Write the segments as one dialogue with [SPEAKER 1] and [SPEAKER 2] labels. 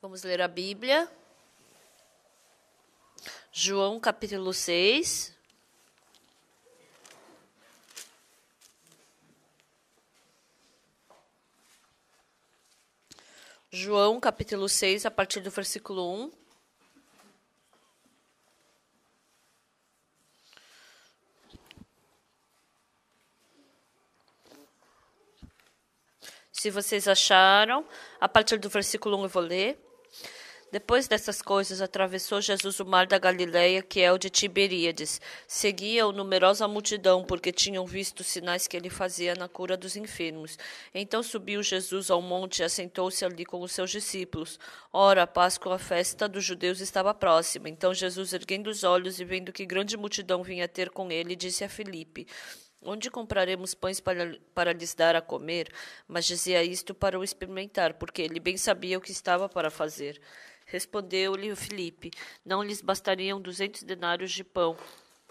[SPEAKER 1] Vamos ler a Bíblia. João capítulo 6. João capítulo 6, a partir do versículo 1. Se vocês acharam, a partir do versículo 1 eu vou ler. Depois dessas coisas, atravessou Jesus o mar da Galileia, que é o de Tiberíades. Seguia-o numerosa multidão, porque tinham visto os sinais que ele fazia na cura dos enfermos. Então subiu Jesus ao monte e assentou-se ali com os seus discípulos. Ora, a Páscoa, a festa dos judeus, estava próxima. Então Jesus, erguendo os olhos e vendo que grande multidão vinha ter com ele, disse a Filipe: Onde compraremos pães para lhes dar a comer? Mas dizia isto para o experimentar, porque ele bem sabia o que estava para fazer. Respondeu-lhe Filipe: Não lhes bastariam 200 denários de pão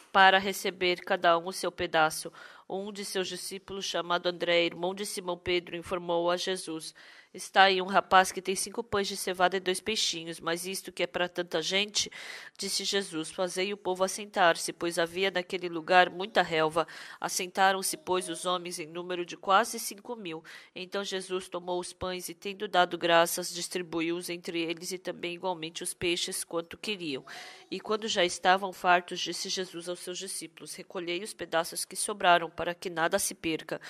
[SPEAKER 1] para receber cada um o seu pedaço? Um de seus discípulos, chamado André, irmão de Simão Pedro, informou a Jesus: Está aí um rapaz que tem 5 pães de cevada e 2 peixinhos, mas isto que é para tanta gente? Disse Jesus: Fazei o povo assentar-se, pois havia naquele lugar muita relva. Assentaram-se, pois, os homens em número de quase 5.000. Então Jesus tomou os pães e, tendo dado graças, distribuiu-os entre eles e também igualmente os peixes, quanto queriam. E quando já estavam fartos, disse Jesus aos seus discípulos: Recolhei os pedaços que sobraram, para que nada se perca.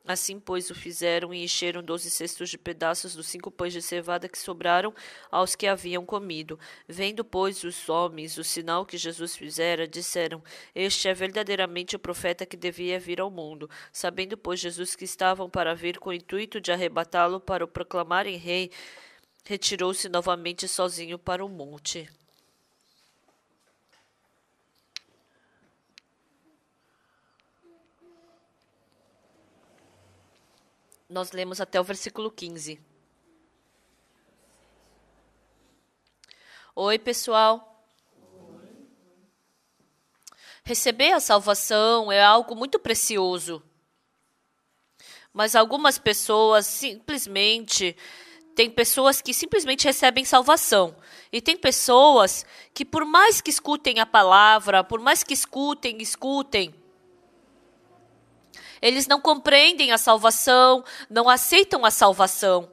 [SPEAKER 1] Assim, pois, o fizeram e encheram 12 cestos de pedaços dos 5 pães de cevada que sobraram aos que haviam comido. Vendo, pois, os homens o sinal que Jesus fizera, disseram: Este é verdadeiramente o profeta que devia vir ao mundo. Sabendo, pois, Jesus que estavam para vir com o intuito de arrebatá-lo para o proclamarem rei, retirou-se novamente sozinho para o monte. Nós lemos até o versículo 15. Oi, pessoal. Receber a salvação é algo muito precioso. Mas algumas pessoas tem pessoas que simplesmente recebem salvação. E tem pessoas que, por mais que escutem a palavra, por mais que escutem, eles não compreendem a salvação, não aceitam a salvação.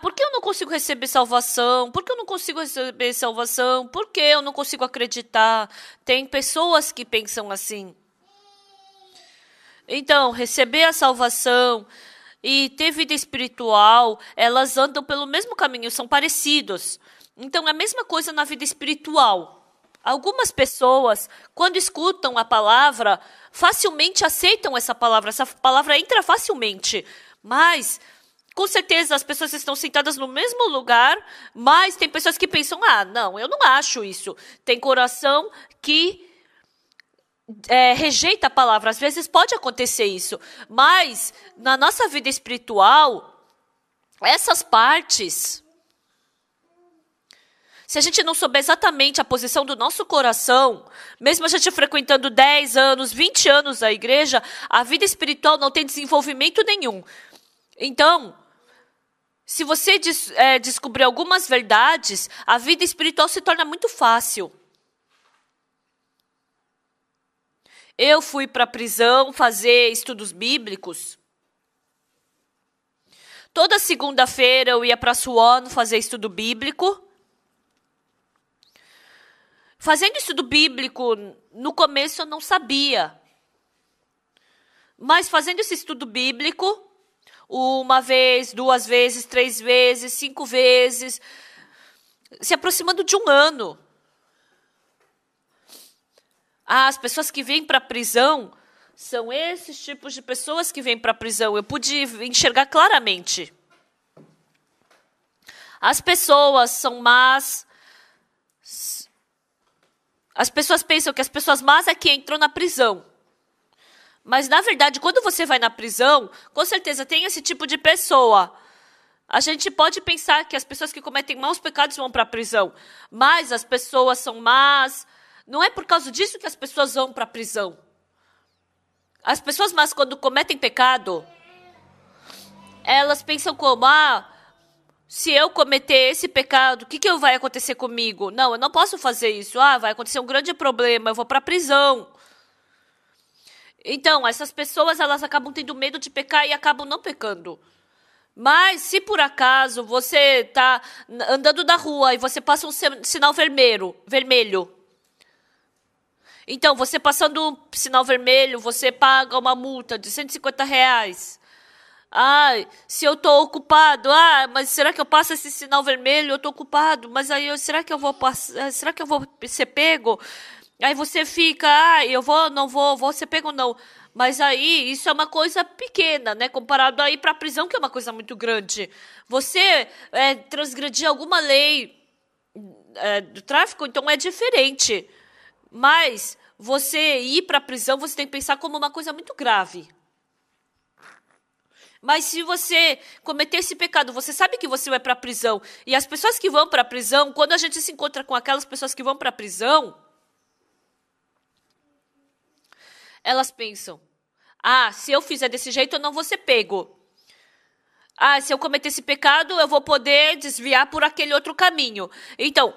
[SPEAKER 1] Por que eu não consigo receber salvação? Por que eu não consigo receber salvação? Por que eu não consigo acreditar? Tem pessoas que pensam assim. Então, receber a salvação e ter vida espiritual, elas andam pelo mesmo caminho, são parecidos. Então, é a mesma coisa na vida espiritual. Algumas pessoas, quando escutam a palavra, facilmente aceitam essa palavra entra facilmente, mas com certeza as pessoas estão sentadas no mesmo lugar, mas tem pessoas que pensam: não, eu não acho isso. Tem coração que rejeita a palavra, às vezes pode acontecer isso, mas na nossa vida espiritual, essas partes, se a gente não souber exatamente a posição do nosso coração, mesmo a gente frequentando 10 anos, 20 anos a igreja, a vida espiritual não tem desenvolvimento nenhum. Então, se você descobrir algumas verdades, a vida espiritual se torna muito fácil. Eu fui para a prisão fazer estudos bíblicos. Toda segunda-feira eu ia para a Suano fazer estudo bíblico. Fazendo estudo bíblico, no começo eu não sabia. Mas fazendo esse estudo bíblico, 1 vez, 2 vezes, 3 vezes, 5 vezes, se aproximando de 1 ano. As pessoas que vêm para a prisão são esses tipos de pessoas que vêm para a prisão. Eu pude enxergar claramente. As pessoas são más. As pessoas pensam que as pessoas más é que entram na prisão. Mas, na verdade, quando você vai na prisão, com certeza tem esse tipo de pessoa. A gente pode pensar que as pessoas que cometem maus pecados vão para a prisão. Mas as pessoas são más. Não é por causa disso que as pessoas vão para a prisão. As pessoas más, quando cometem pecado, elas pensam como: Se eu cometer esse pecado, o que vai acontecer comigo? Não, eu não posso fazer isso. Vai acontecer um grande problema, eu vou para a prisão. Então, essas pessoas, elas acabam tendo medo de pecar e acabam não pecando. Mas, se por acaso você está andando na rua e você passa um sinal vermelho, então, você passando um sinal vermelho, você paga uma multa de R$ 150. Se eu estou ocupado, mas será que eu passo esse sinal vermelho? Eu estou ocupado, mas aí será que eu vou ser pego? Aí você fica, não vou ser pego não. Mas aí isso é uma coisa pequena, né? Comparado aí para a prisão, que é uma coisa muito grande. Você transgredir alguma lei do tráfico, então é diferente. Mas você ir para a prisão, você tem que pensar como uma coisa muito grave. Mas se você cometer esse pecado, você sabe que você vai para a prisão. E as pessoas que vão para a prisão, quando a gente se encontra com aquelas pessoas que vão para a prisão, elas pensam, se eu fizer desse jeito, eu não vou ser pego. Se eu cometer esse pecado, eu vou poder desviar por aquele outro caminho. Então,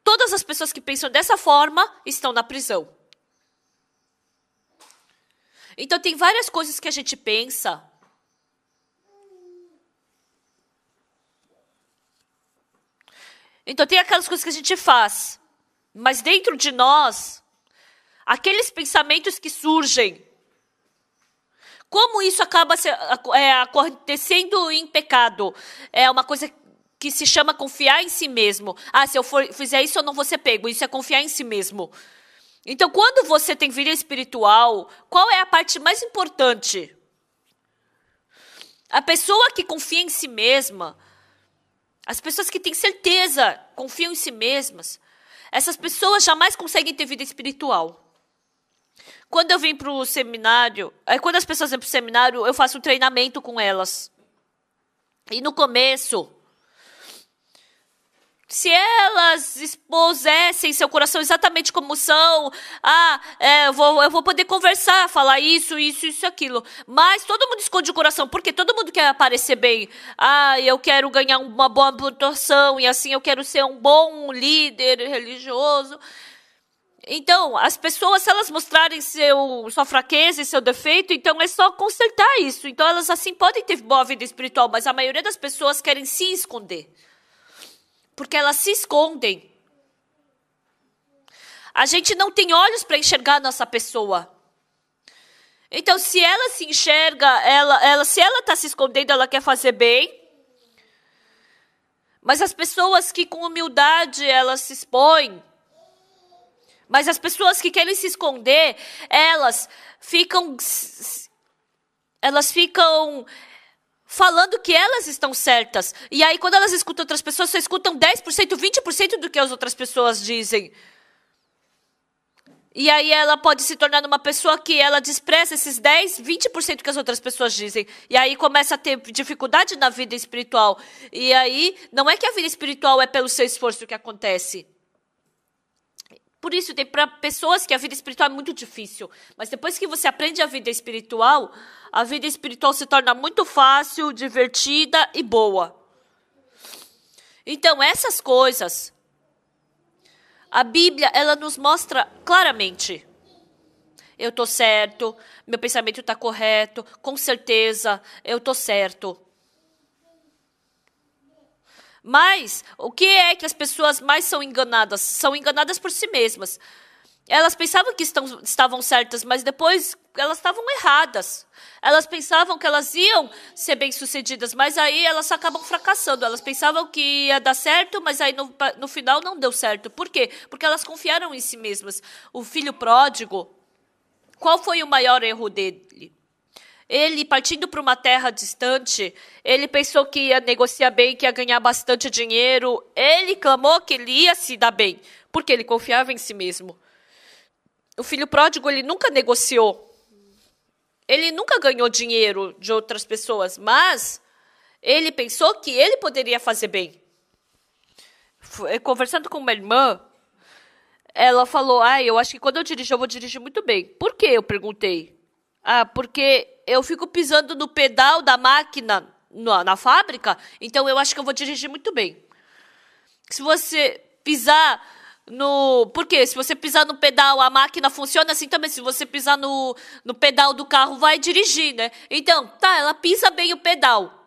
[SPEAKER 1] todas as pessoas que pensam dessa forma estão na prisão. Então, tem várias coisas que a gente pensa. Então, tem aquelas coisas que a gente faz. Mas dentro de nós, aqueles pensamentos que surgem, como isso acaba acontecendo em pecado? É uma coisa que se chama confiar em si mesmo. Se eu fizer isso, eu não vou ser pego. Isso é confiar em si mesmo. Então, quando você tem vida espiritual, qual é a parte mais importante? A pessoa que confia em si mesma, as pessoas que têm certeza, confiam em si mesmas, essas pessoas jamais conseguem ter vida espiritual. Quando eu vim para o seminário, quando as pessoas vêm para o seminário, eu faço um treinamento com elas. E no começo, se elas expusessem seu coração exatamente como são, eu vou poder conversar, falar isso, aquilo. Mas todo mundo esconde o coração, porque todo mundo quer aparecer bem. Eu quero ganhar uma boa pontuação, e assim eu quero ser um bom líder religioso. Então, as pessoas, se elas mostrarem sua fraqueza e seu defeito, então é só consertar isso. Então, elas assim podem ter boa vida espiritual, mas a maioria das pessoas querem se esconder. Porque elas se escondem. A gente não tem olhos para enxergar a nossa pessoa. Então, se ela se enxerga, se ela está se escondendo, ela quer fazer bem. Mas as pessoas que com humildade elas se expõem. Mas as pessoas que querem se esconder, elas ficam falando que elas estão certas. E aí, quando elas escutam outras pessoas, só escutam 10%, 20% do que as outras pessoas dizem. E aí, ela pode se tornar uma pessoa que ela despreza esses 10%, 20% que as outras pessoas dizem. E aí, começa a ter dificuldade na vida espiritual. E aí, não é que a vida espiritual é pelo seu esforço que acontece. Por isso, tem para pessoas que a vida espiritual é muito difícil. Mas depois que você aprende a vida espiritual se torna muito fácil, divertida e boa. Então, essas coisas, a Bíblia, ela nos mostra claramente. Eu estou certo, meu pensamento está correto, com certeza, eu estou certo. Mas, o que é que as pessoas mais são enganadas? São enganadas por si mesmas. Elas pensavam que estavam certas, mas depois elas estavam erradas. Elas pensavam que elas iam ser bem-sucedidas, mas aí elas acabam fracassando. Elas pensavam que ia dar certo, mas aí no final não deu certo. Por quê? Porque elas confiaram em si mesmas. O filho pródigo, qual foi o maior erro dele? Ele, partindo para uma terra distante, ele pensou que ia negociar bem, que ia ganhar bastante dinheiro. Ele clamou que ele ia se dar bem, porque ele confiava em si mesmo. O filho pródigo, ele nunca negociou. Ele nunca ganhou dinheiro de outras pessoas, mas ele pensou que ele poderia fazer bem. Conversando com uma irmã, ela falou, eu acho que quando eu dirigir, eu vou dirigir muito bem. Por quê? Eu perguntei. Porque eu fico pisando no pedal da máquina na fábrica, então eu acho que eu vou dirigir muito bem. Se você pisar no... Porque se você pisar no pedal, a máquina funciona assim também. Se você pisar no pedal do carro, vai dirigir, né? Então, tá, ela pisa bem o pedal.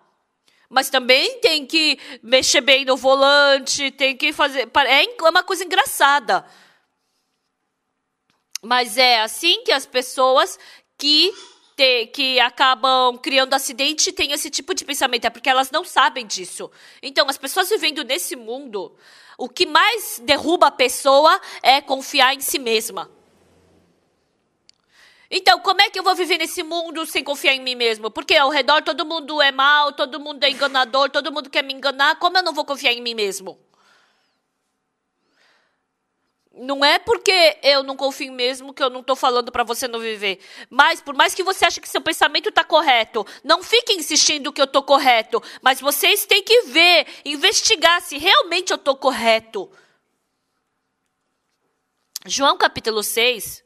[SPEAKER 1] Mas também tem que mexer bem no volante, tem que fazer... É uma coisa engraçada. Mas é assim que as pessoas que acabam criando acidente têm esse tipo de pensamento. É porque elas não sabem disso. Então, as pessoas vivendo nesse mundo, o que mais derruba a pessoa é confiar em si mesma. Então, como é que eu vou viver nesse mundo sem confiar em mim mesmo? Porque ao redor todo mundo é mal, todo mundo é enganador, todo mundo quer me enganar. Como eu não vou confiar em mim mesmo? Não é porque eu não confio em mim mesmo que eu não estou falando para você não viver. Mas, por mais que você ache que seu pensamento está correto, não fique insistindo que eu estou correto. Mas vocês têm que ver, investigar se realmente eu estou correto. João capítulo 6...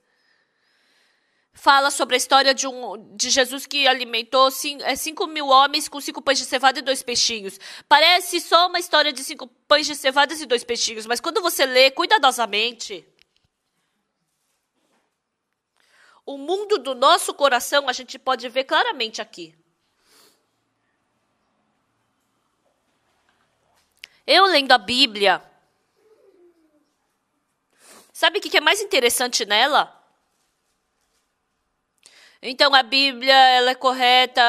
[SPEAKER 1] fala sobre a história de Jesus que alimentou 5.000 homens com 5 pães de cevada e 2 peixinhos. Parece só uma história de 5 pães de cevada e 2 peixinhos, mas quando você lê cuidadosamente, o mundo do nosso coração a gente pode ver claramente aqui. Eu lendo a Bíblia, sabe o que é mais interessante nela? Então, a Bíblia, ela é correta,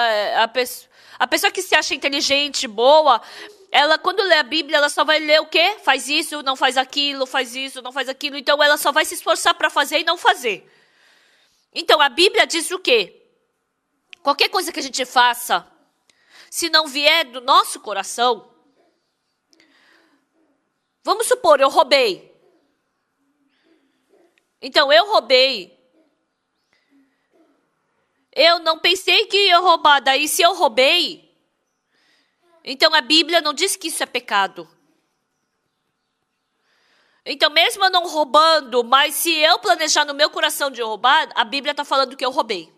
[SPEAKER 1] a pessoa que se acha inteligente, boa, ela, quando lê a Bíblia, ela só vai ler o quê? Faz isso, não faz aquilo, faz isso, não faz aquilo. Então, ela só vai se esforçar para fazer e não fazer. Então, a Bíblia diz o quê? Qualquer coisa que a gente faça, se não vier do nosso coração, vamos supor, eu roubei. Então, eu roubei. Eu não pensei que ia roubar, daí se eu roubei, então a Bíblia não diz que isso é pecado. Então mesmo eu não roubando, mas se eu planejar no meu coração de roubar, a Bíblia está falando que eu roubei.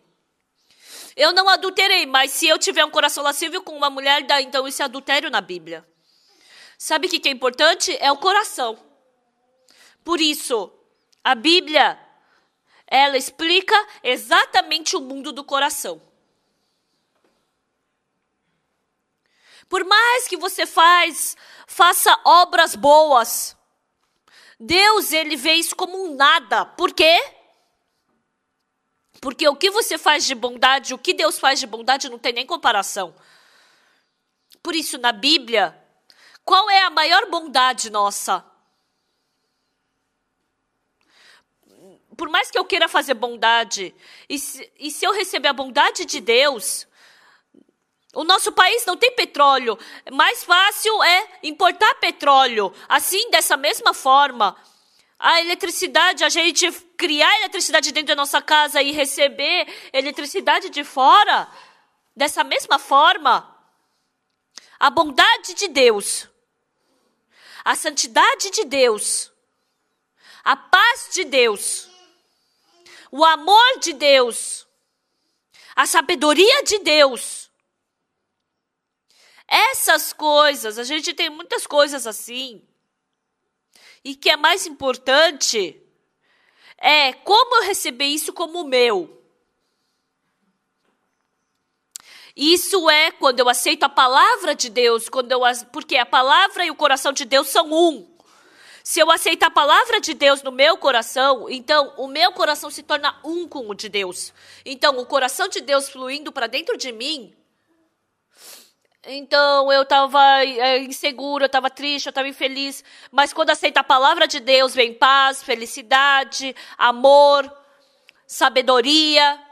[SPEAKER 1] Eu não adulterei, mas se eu tiver um coração lascivo com uma mulher, dá então isso é adultério na Bíblia. Sabe o que é importante? É o coração. Por isso, a Bíblia... ela explica exatamente o mundo do coração. Por mais que você faça obras boas, Deus, ele vê isso como um nada. Por quê? Porque o que você faz de bondade, o que Deus faz de bondade não tem nem comparação. Por isso, na Bíblia, qual é a maior bondade nossa? Por mais que eu queira fazer bondade, e se eu receber a bondade de Deus, o nosso país não tem petróleo. Mais fácil é importar petróleo. Assim, dessa mesma forma, a eletricidade, a gente criar eletricidade dentro da nossa casa e receber eletricidade de fora, dessa mesma forma, a bondade de Deus, a santidade de Deus, a paz de Deus, o amor de Deus, a sabedoria de Deus. Essas coisas, a gente tem muitas coisas assim. E que é mais importante é como eu receber isso como meu. Isso é quando eu aceito a palavra de Deus, porque a palavra e o coração de Deus são um. Se eu aceitar a palavra de Deus no meu coração, então o meu coração se torna um com o de Deus. Então o coração de Deus fluindo para dentro de mim. Então eu estava insegura, eu estava triste, eu estava infeliz. Mas quando aceito a palavra de Deus, vem paz, felicidade, amor, sabedoria.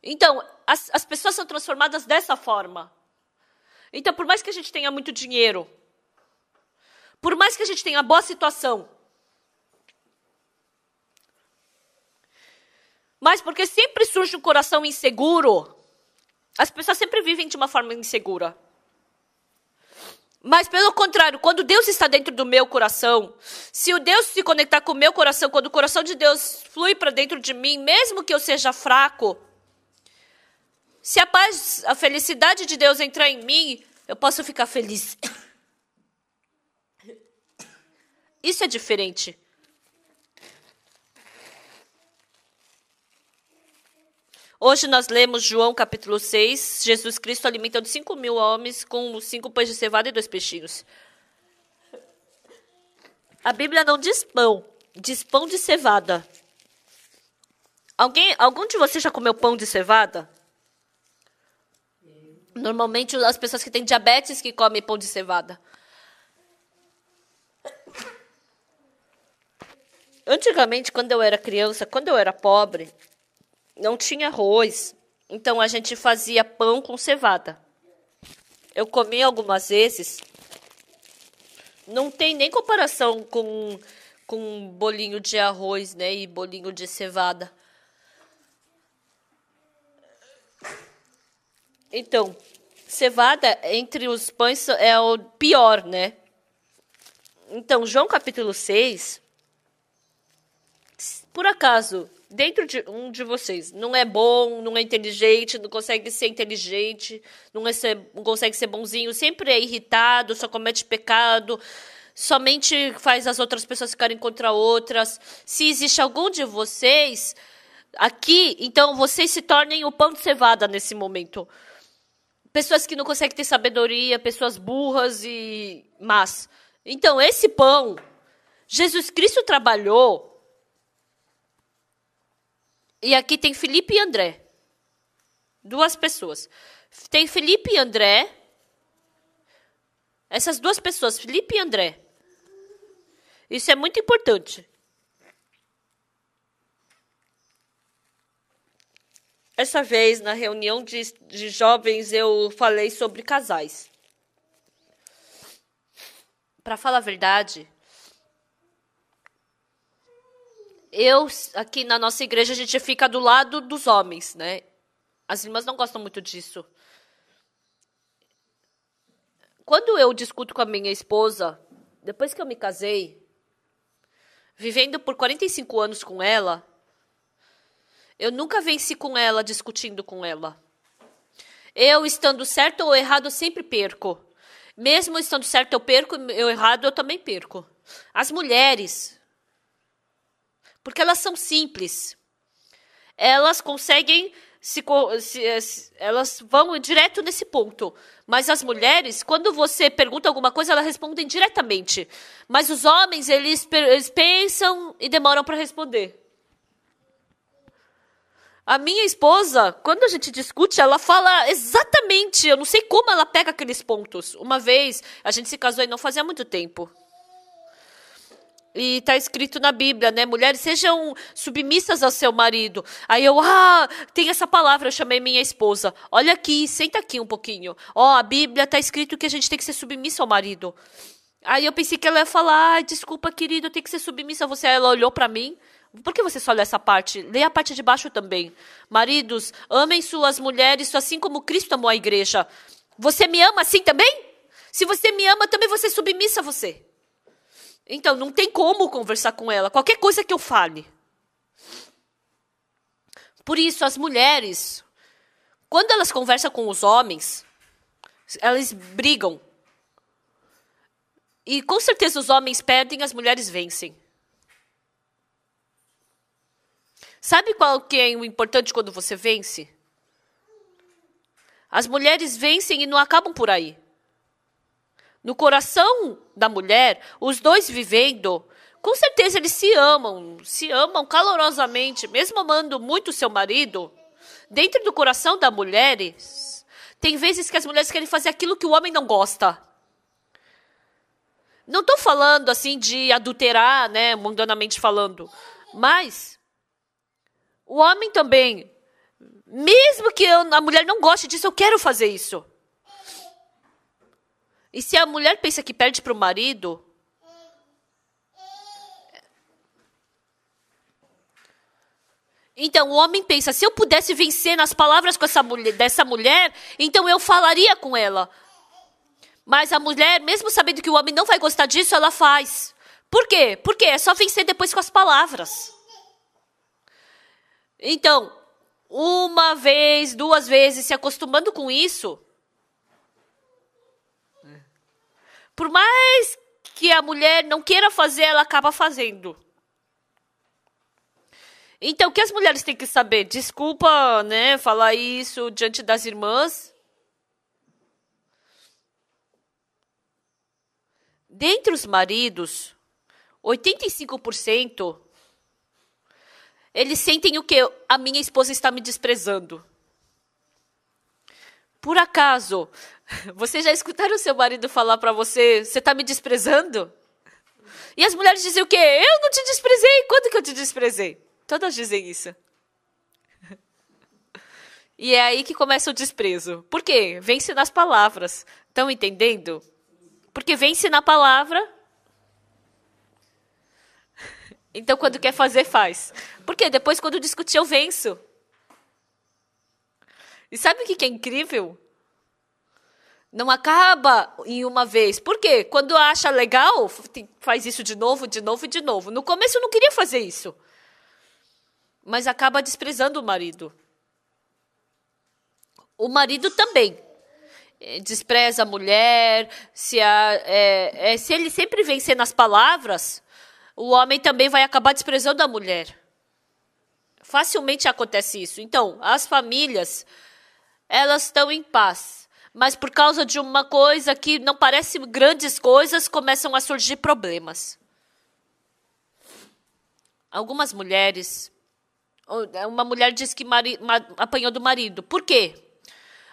[SPEAKER 1] Então as pessoas são transformadas dessa forma. Então por mais que a gente tenha muito dinheiro, por mais que a gente tenha boa situação, mas porque sempre surge um coração inseguro, as pessoas sempre vivem de uma forma insegura. Mas pelo contrário, quando Deus está dentro do meu coração, se o Deus se conectar com o meu coração, quando o coração de Deus flui para dentro de mim, mesmo que eu seja fraco, Se a paz, a felicidade de Deus entrar em mim, eu posso ficar feliz. Isso é diferente. Hoje nós lemos João capítulo 6, Jesus Cristo alimentando 5.000 homens com 5 pães de cevada e 2 peixinhos. A Bíblia não diz pão, diz pão de cevada. Algum de vocês já comeu pão de cevada? Normalmente as pessoas que têm diabetes que comem pão de cevada. Antigamente, quando eu era criança, quando eu era pobre, não tinha arroz. Então a gente fazia pão com cevada. Eu comi algumas vezes. Não tem nem comparação com bolinho de arroz, né, e bolinho de cevada. Então, cevada entre os pães é o pior, né? Então, João capítulo 6, por acaso, dentro de um de vocês não é bom, não é inteligente, não consegue ser inteligente, não consegue ser bonzinho, sempre é irritado, só comete pecado, somente faz as outras pessoas ficarem contra outras. Se existe algum de vocês aqui, então vocês se tornem o pão de cevada nesse momento. Pessoas que não conseguem ter sabedoria, pessoas burras e más. Então, esse pão, Jesus Cristo trabalhou. E aqui tem Felipe e André. 2 pessoas. Tem Felipe e André. Essas 2 pessoas, Felipe e André. Isso é muito importante. Essa vez, na reunião de jovens, eu falei sobre casais. Para falar a verdade, aqui na nossa igreja, a gente fica do lado dos homens, né? As irmãs não gostam muito disso. Quando eu discuto com a minha esposa, depois que eu me casei, vivendo por 45 anos com ela, eu nunca venci com ela, discutindo com ela. Eu, estando certo ou errado, eu sempre perco. Mesmo estando certo, eu perco, eu errado, eu também perco. As mulheres, porque elas são simples, elas conseguem, elas vão direto nesse ponto. Mas as mulheres, quando você pergunta alguma coisa, elas respondem diretamente. Mas os homens, eles pensam e demoram para responder. A minha esposa, quando a gente discute, ela fala exatamente, eu não sei como ela pega aqueles pontos. Uma vez, a gente se casou e não fazia muito tempo. E está escrito na Bíblia, né? Mulheres, sejam submissas ao seu marido. Aí eu, tem essa palavra, eu chamei minha esposa. Olha aqui, senta aqui um pouquinho. A Bíblia está escrito que a gente tem que ser submissa ao marido. Aí eu pensei que ela ia falar, desculpa, querido, eu tenho que ser submissa a você. Aí ela olhou para mim. Por que você só lê essa parte? Lê a parte de baixo também. Maridos, amem suas mulheres assim como Cristo amou a igreja. Você me ama assim também? Se você me ama, também vou ser submissa a você. Então, não tem como conversar com ela. Qualquer coisa que eu fale. Por isso, as mulheres, quando elas conversam com os homens, elas brigam. E com certeza os homens perdem, as mulheres vencem. Sabe qual que é o importante quando você vence? As mulheres vencem e não acabam por aí. No coração da mulher, os dois vivendo, com certeza eles se amam calorosamente, mesmo amando muito o seu marido. Dentro do coração da mulher, tem vezes que as mulheres querem fazer aquilo que o homem não gosta. Não estou falando assim de adulterar, né, mundanamente falando, mas o homem também, mesmo que a mulher não goste disso, eu quero fazer isso. E se a mulher pensa que perde para o marido, então o homem pensa, se eu pudesse vencer nas palavras dessa mulher, então eu falaria com ela. Mas a mulher, mesmo sabendo que o homem não vai gostar disso, ela faz. Por quê? Porque é só vencer depois com as palavras. Então, uma vez, 2 vezes, se acostumando com isso, por mais que a mulher não queira fazer, ela acaba fazendo. Então, o que as mulheres têm que saber? Desculpa, né, falar isso diante das irmãs. Dentre os maridos, 85%, eles sentem o quê? A minha esposa está me desprezando. Por acaso, vocês já escutaram o seu marido falar para você, você está me desprezando? E as mulheres dizem o quê? Eu não te desprezei. Quando que eu te desprezei? Todas dizem isso. E é aí que começa o desprezo. Por quê? Vence nas palavras. Estão entendendo? Porque vence na palavra. Então, quando quer fazer, faz. Porque depois, quando discutir, eu venço. E sabe o que é incrível? Não acaba em uma vez. Por quê? Quando acha legal, faz isso de novo, de novo e de novo. No começo, eu não queria fazer isso. Mas acaba desprezando o marido. O marido também. Despreza a mulher. Se ele sempre vencer nas palavras, o homem também vai acabar desprezando a mulher. Facilmente acontece isso. Então, as famílias, elas estão em paz. Mas por causa de uma coisa que não parece grandes coisas, começam a surgir problemas. Algumas mulheres... Uma mulher disse que apanhou do marido. Por quê?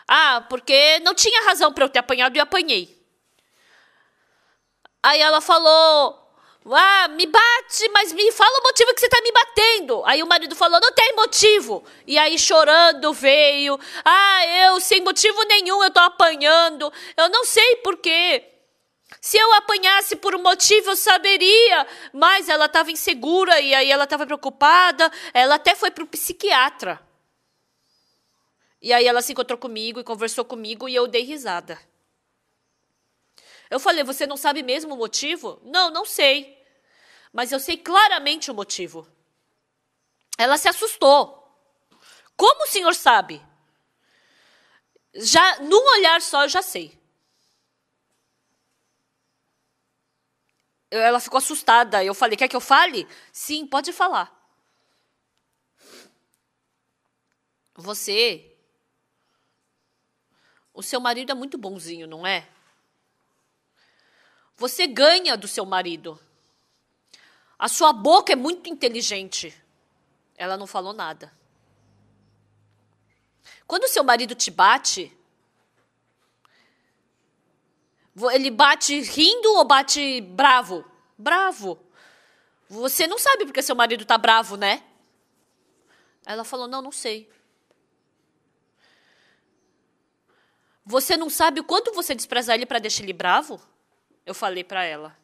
[SPEAKER 1] Ah, porque não tinha razão para eu ter apanhado e apanhei. Aí ela falou... Ah, me bate, mas me fala o motivo que você está me batendo. Aí o marido falou, não tem motivo. E aí chorando veio. Ah, eu sem motivo nenhum eu estou apanhando. Eu não sei por quê. Se eu apanhasse por um motivo eu saberia. Mas ela estava insegura e aí ela estava preocupada. Ela até foi para o psiquiatra. E aí ela se encontrou comigo e conversou comigo e eu dei risada. Eu falei, você não sabe mesmo o motivo? Não, não sei. Mas eu sei claramente o motivo. Ela se assustou. Como o senhor sabe? Já, num olhar só, eu já sei. Ela ficou assustada. Eu falei, quer que eu fale? Sim, pode falar. O seu marido é muito bonzinho, não é? Você ganha do seu marido. A sua boca é muito inteligente. Ela não falou nada. Quando o seu marido te bate, ele bate rindo ou bate bravo? Bravo. Você não sabe porque seu marido tá bravo, né? Ela falou, não, não sei. Você não sabe o quanto você despreza ele para deixar ele bravo? Eu falei para ela.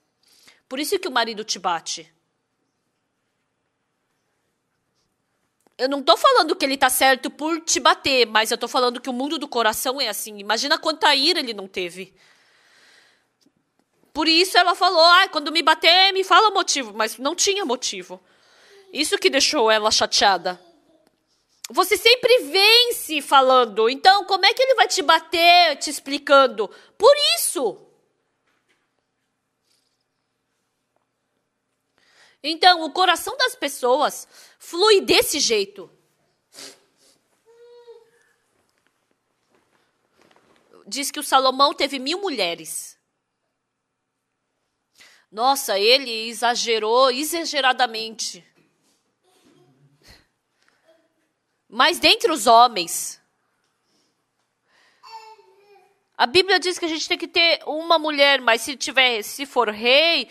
[SPEAKER 1] Por isso que o marido te bate. Eu não tô falando que ele tá certo por te bater, mas eu tô falando que o mundo do coração é assim. Imagina quanta ira ele não teve. Por isso ela falou, quando me bater, me fala o motivo. Mas não tinha motivo. Isso que deixou ela chateada. Você sempre vence falando. Então, como é que ele vai te bater te explicando? Por isso. Então, o coração das pessoas flui desse jeito. Diz que o Salomão teve 1000 mulheres. Nossa, ele exagerou exageradamente. Mas dentre os homens, a Bíblia diz que a gente tem que ter uma mulher, mas se for rei,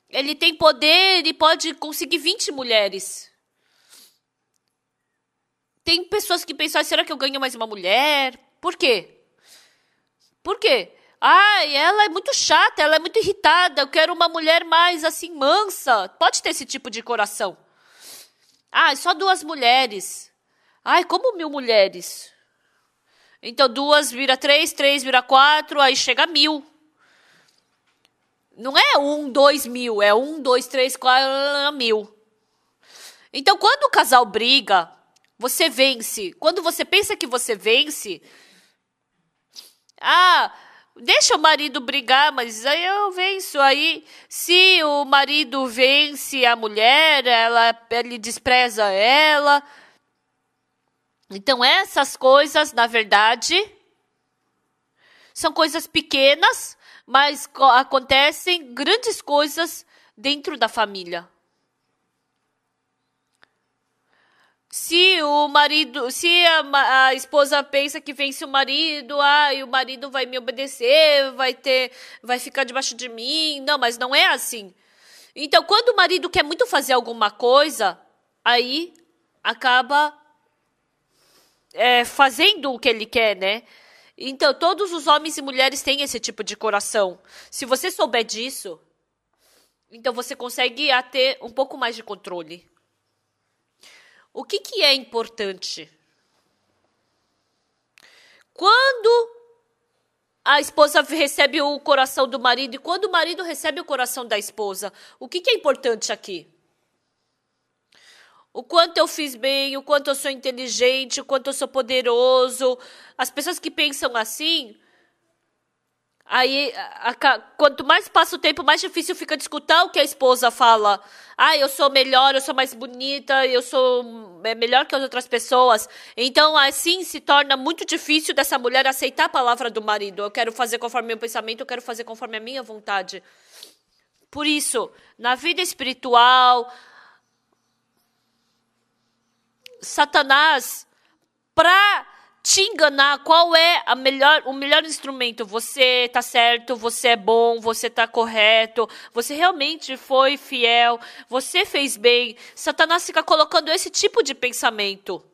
[SPEAKER 1] ele tem poder, ele pode conseguir 20 mulheres. Tem pessoas que pensam, será que eu ganho mais uma mulher? Por quê? Por quê? Ela é muito chata, ela é muito irritada, eu quero uma mulher mais assim, mansa. Pode ter esse tipo de coração. Só 2 mulheres. Como 1000 mulheres? Então 2 vira 3, 3 vira 4, aí chega a 1000. Não é 1, 2 mil, é 1, 2, 3, 4, 1000. Então, quando o casal briga, Você vence. Quando você pensa que você vence, deixa o marido brigar, mas aí eu venço. Aí, se o marido vence a mulher, ele despreza ela. Então, essas coisas, na verdade, são coisas pequenas, mas acontecem grandes coisas dentro da família. Se a esposa pensa que vence o marido, e o marido vai me obedecer, vai ficar debaixo de mim. Não, mas não é assim. Então, quando o marido quer muito fazer alguma coisa, aí acaba fazendo o que ele quer, né? Então, todos os homens e mulheres têm esse tipo de coração. Se você souber disso, então você consegue ter um pouco mais de controle. O que é importante? Quando a esposa recebe o coração do marido e quando o marido recebe o coração da esposa, o que é importante aqui? O quanto eu fiz bem, o quanto eu sou inteligente, o quanto eu sou poderoso. As pessoas que pensam assim, aí, quanto mais passa o tempo, mais difícil fica de escutar o que a esposa fala. Eu sou melhor, eu sou mais bonita, eu sou melhor que as outras pessoas. Então, assim, se torna muito difícil dessa mulher aceitar a palavra do marido. Eu quero fazer conforme meu pensamento, eu quero fazer conforme a minha vontade. Por isso, na vida espiritual, Satanás, para te enganar, qual é o melhor instrumento? Você tá certo, você é bom, você tá correto, você realmente foi fiel, você fez bem. Satanás fica colocando esse tipo de pensamento.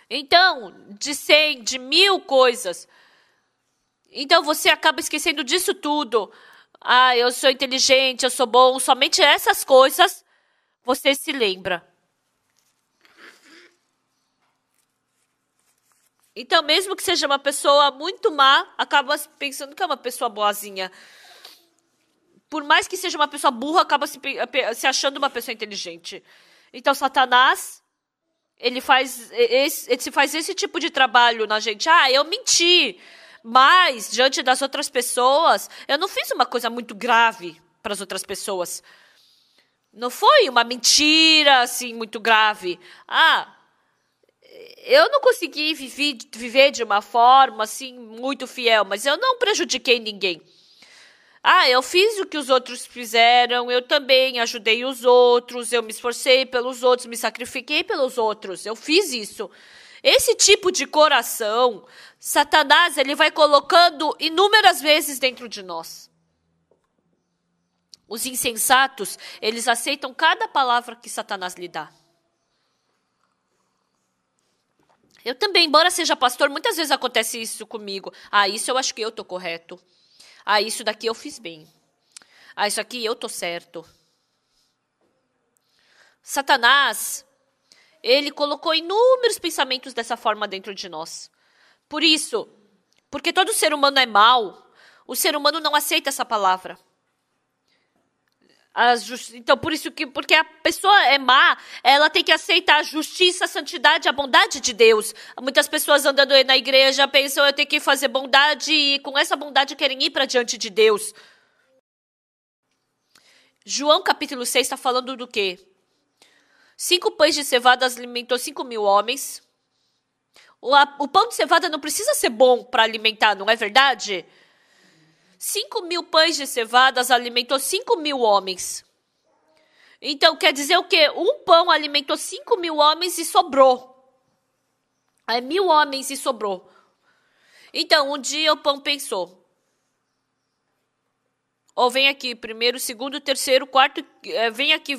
[SPEAKER 1] Então, de 100, de 1000 coisas. Então, você acaba esquecendo disso tudo. Eu sou inteligente, eu sou bom. Somente essas coisas você se lembra. Então, mesmo que seja uma pessoa muito má, acaba pensando que é uma pessoa boazinha. Por mais que seja uma pessoa burra, acaba se achando uma pessoa inteligente. Então, Satanás, ele faz esse tipo de trabalho na gente. Eu menti, mas, diante das outras pessoas, eu não fiz uma coisa muito grave para as outras pessoas. Não foi uma mentira, assim, muito grave. Eu não consegui viver de uma forma, assim, muito fiel, mas eu não prejudiquei ninguém. Eu fiz o que os outros fizeram, eu também ajudei os outros, eu me esforcei pelos outros, me sacrifiquei pelos outros, eu fiz isso. Esse tipo de coração, Satanás, ele vai colocando inúmeras vezes dentro de nós. Os insensatos, eles aceitam cada palavra que Satanás lhe dá. Eu também, embora seja pastor, muitas vezes acontece isso comigo. Isso eu acho que eu tô correto. Isso daqui eu fiz bem. Isso aqui eu tô certo. Satanás, ele colocou inúmeros pensamentos dessa forma dentro de nós. Por isso, porque todo ser humano é mau, o ser humano não aceita essa palavra. Então, por isso porque a pessoa é má, ela tem que aceitar a justiça, a santidade, a bondade de Deus. Muitas pessoas andando na igreja pensam, eu tenho que fazer bondade e com essa bondade querem ir para diante de Deus. João capítulo 6 está falando do quê? 5 pães de cevada alimentou 5.000 homens. O pão de cevada não precisa ser bom para alimentar, não é verdade? 5.000 pães de cevadas alimentou 5.000 homens. Então, quer dizer o quê? Um pão alimentou 5.000 homens e sobrou. 1.000 homens e sobrou. Então, um dia o pão pensou. Vem aqui, primeiro, segundo, terceiro, quarto, vem aqui,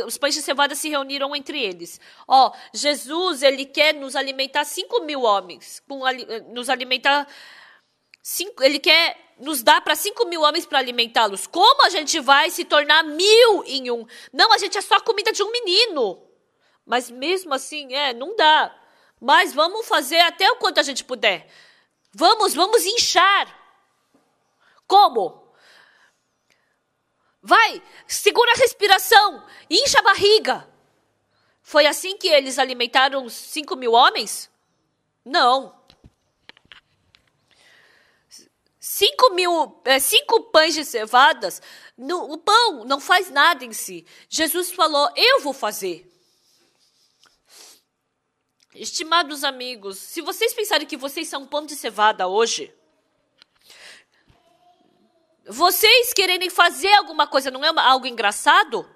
[SPEAKER 1] os pães de cevada se reuniram entre eles. Jesus, ele quer nos alimentar 5.000 homens, nos alimentar, ele quer nos dar para 5.000 homens para alimentá-los. Como a gente vai se tornar 1.000 em um? Não, a gente é só a comida de um menino. Mas mesmo assim, não dá. Mas vamos fazer até o quanto a gente puder. Vamos inchar. Como? Vai, segura a respiração, incha a barriga. Foi assim que eles alimentaram os 5.000 homens? Não. 5 pães de cevadas, o pão não faz nada em si. Jesus falou, eu vou fazer. Estimados amigos, se vocês pensarem que vocês são pão de cevada hoje, vocês quererem fazer alguma coisa, não é algo engraçado?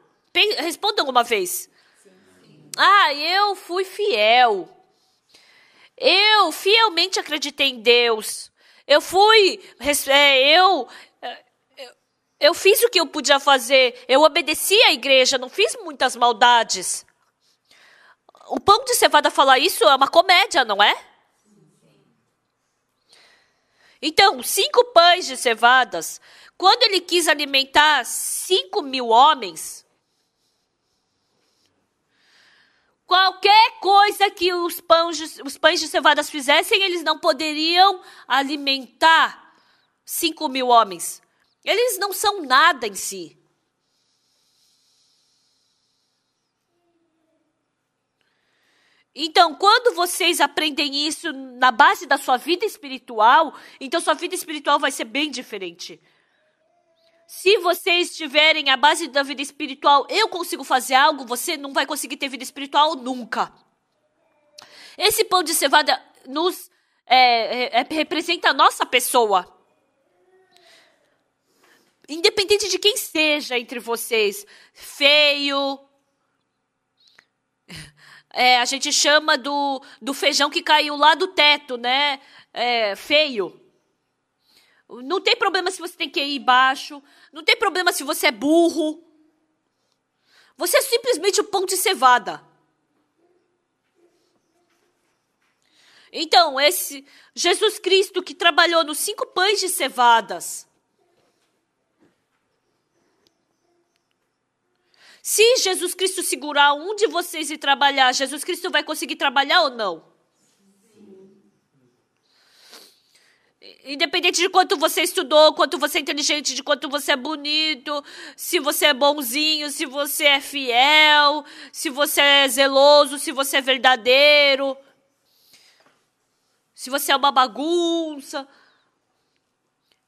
[SPEAKER 1] Respondam uma vez. Eu fui fiel. Eu fielmente acreditei em Deus. Eu fiz o que eu podia fazer. Eu obedeci à igreja, não fiz muitas maldades. O pão de cevada falar isso é uma comédia, não é? Então, 5 pães de cevadas, quando ele quis alimentar 5.000 homens, qualquer coisa que os pães de cevadas fizessem, eles não poderiam alimentar 5.000 homens. Eles não são nada em si. Então, quando vocês aprendem isso na base da sua vida espiritual, então sua vida espiritual vai ser bem diferente. Se vocês tiverem a base da vida espiritual, eu consigo fazer algo, você não vai conseguir ter vida espiritual nunca. Esse pão de cevada representa a nossa pessoa. Independente de quem seja entre vocês, feio. A gente chama do feijão que caiu lá do teto, né? Feio. Não tem problema se você tem que ir baixo. Não tem problema se você é burro. Você é simplesmente o pão de cevada. Então, esse Jesus Cristo que trabalhou nos 5 pães de cevadas. Se Jesus Cristo segurar um de vocês e trabalhar, Jesus Cristo vai conseguir trabalhar ou não? Independente de quanto você estudou, quanto você é inteligente, de quanto você é bonito, se você é bonzinho, se você é fiel, se você é zeloso, se você é verdadeiro, se você é uma bagunça.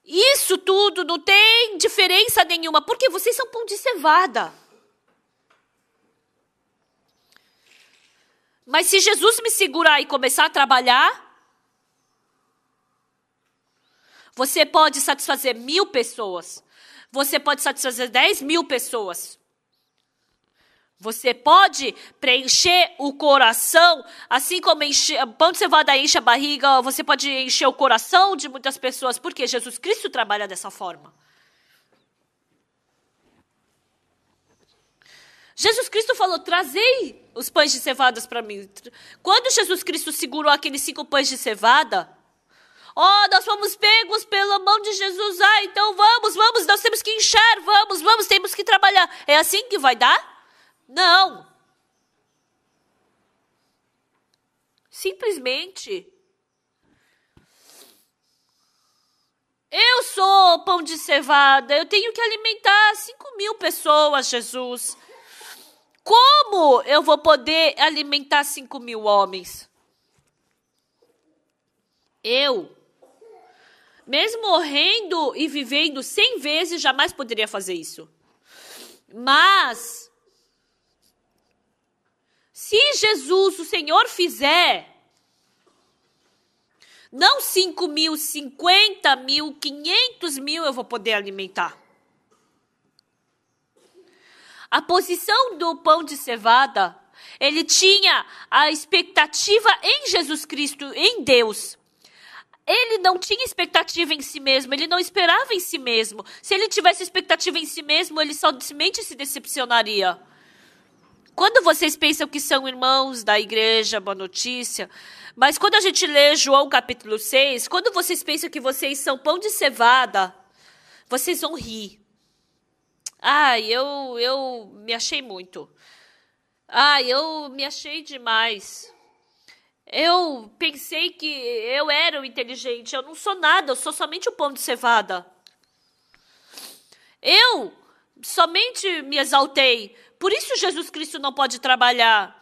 [SPEAKER 1] Isso tudo não tem diferença nenhuma, porque vocês são pão de cevada. Mas se Jesus me segurar e começar a trabalhar, você pode satisfazer 1.000 pessoas. Você pode satisfazer 10.000 pessoas. Você pode preencher o coração, assim como pão de cevada enche a barriga, você pode encher o coração de muitas pessoas, porque Jesus Cristo trabalha dessa forma. Jesus Cristo falou, trazei os pães de cevadas para mim. Quando Jesus Cristo segurou aqueles 5 pães de cevada, nós fomos pegos pela mão de Jesus. Então vamos, nós temos que inchar, vamos, temos que trabalhar. É assim que vai dar? Não. Simplesmente, eu sou pão de cevada, eu tenho que alimentar 5.000 pessoas, Jesus. Como eu vou poder alimentar 5.000 homens? Eu, mesmo morrendo e vivendo 100 vezes, jamais poderia fazer isso. Mas, se Jesus, o Senhor, fizer, não 5.000, 50.000, 500.000 eu vou poder alimentar. A posição do pão de cevada, ele tinha a expectativa em Jesus Cristo, em Deus. Ele não tinha expectativa em si mesmo, ele não esperava em si mesmo. Se ele tivesse expectativa em si mesmo, ele somente se decepcionaria. Quando vocês pensam que são irmãos da igreja, boa notícia, mas quando a gente lê João capítulo 6, quando vocês pensam que vocês são pão de cevada, vocês vão rir. Eu me achei muito. Eu me achei demais. Eu pensei que eu era o inteligente. Eu não sou nada, eu sou somente o pão de cevada. Eu somente me exaltei. Por isso Jesus Cristo não pode trabalhar.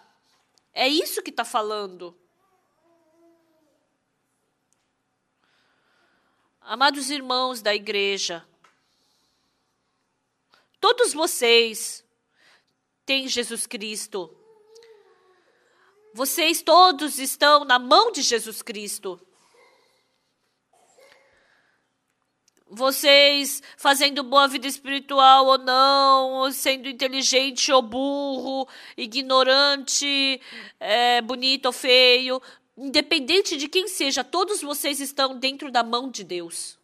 [SPEAKER 1] É isso que está falando. Amados irmãos da igreja, todos vocês têm Jesus Cristo. Vocês todos estão na mão de Jesus Cristo. Vocês fazendo boa vida espiritual ou não, sendo inteligente ou burro, ignorante, bonito ou feio, independente de quem seja, todos vocês estão dentro da mão de Deus.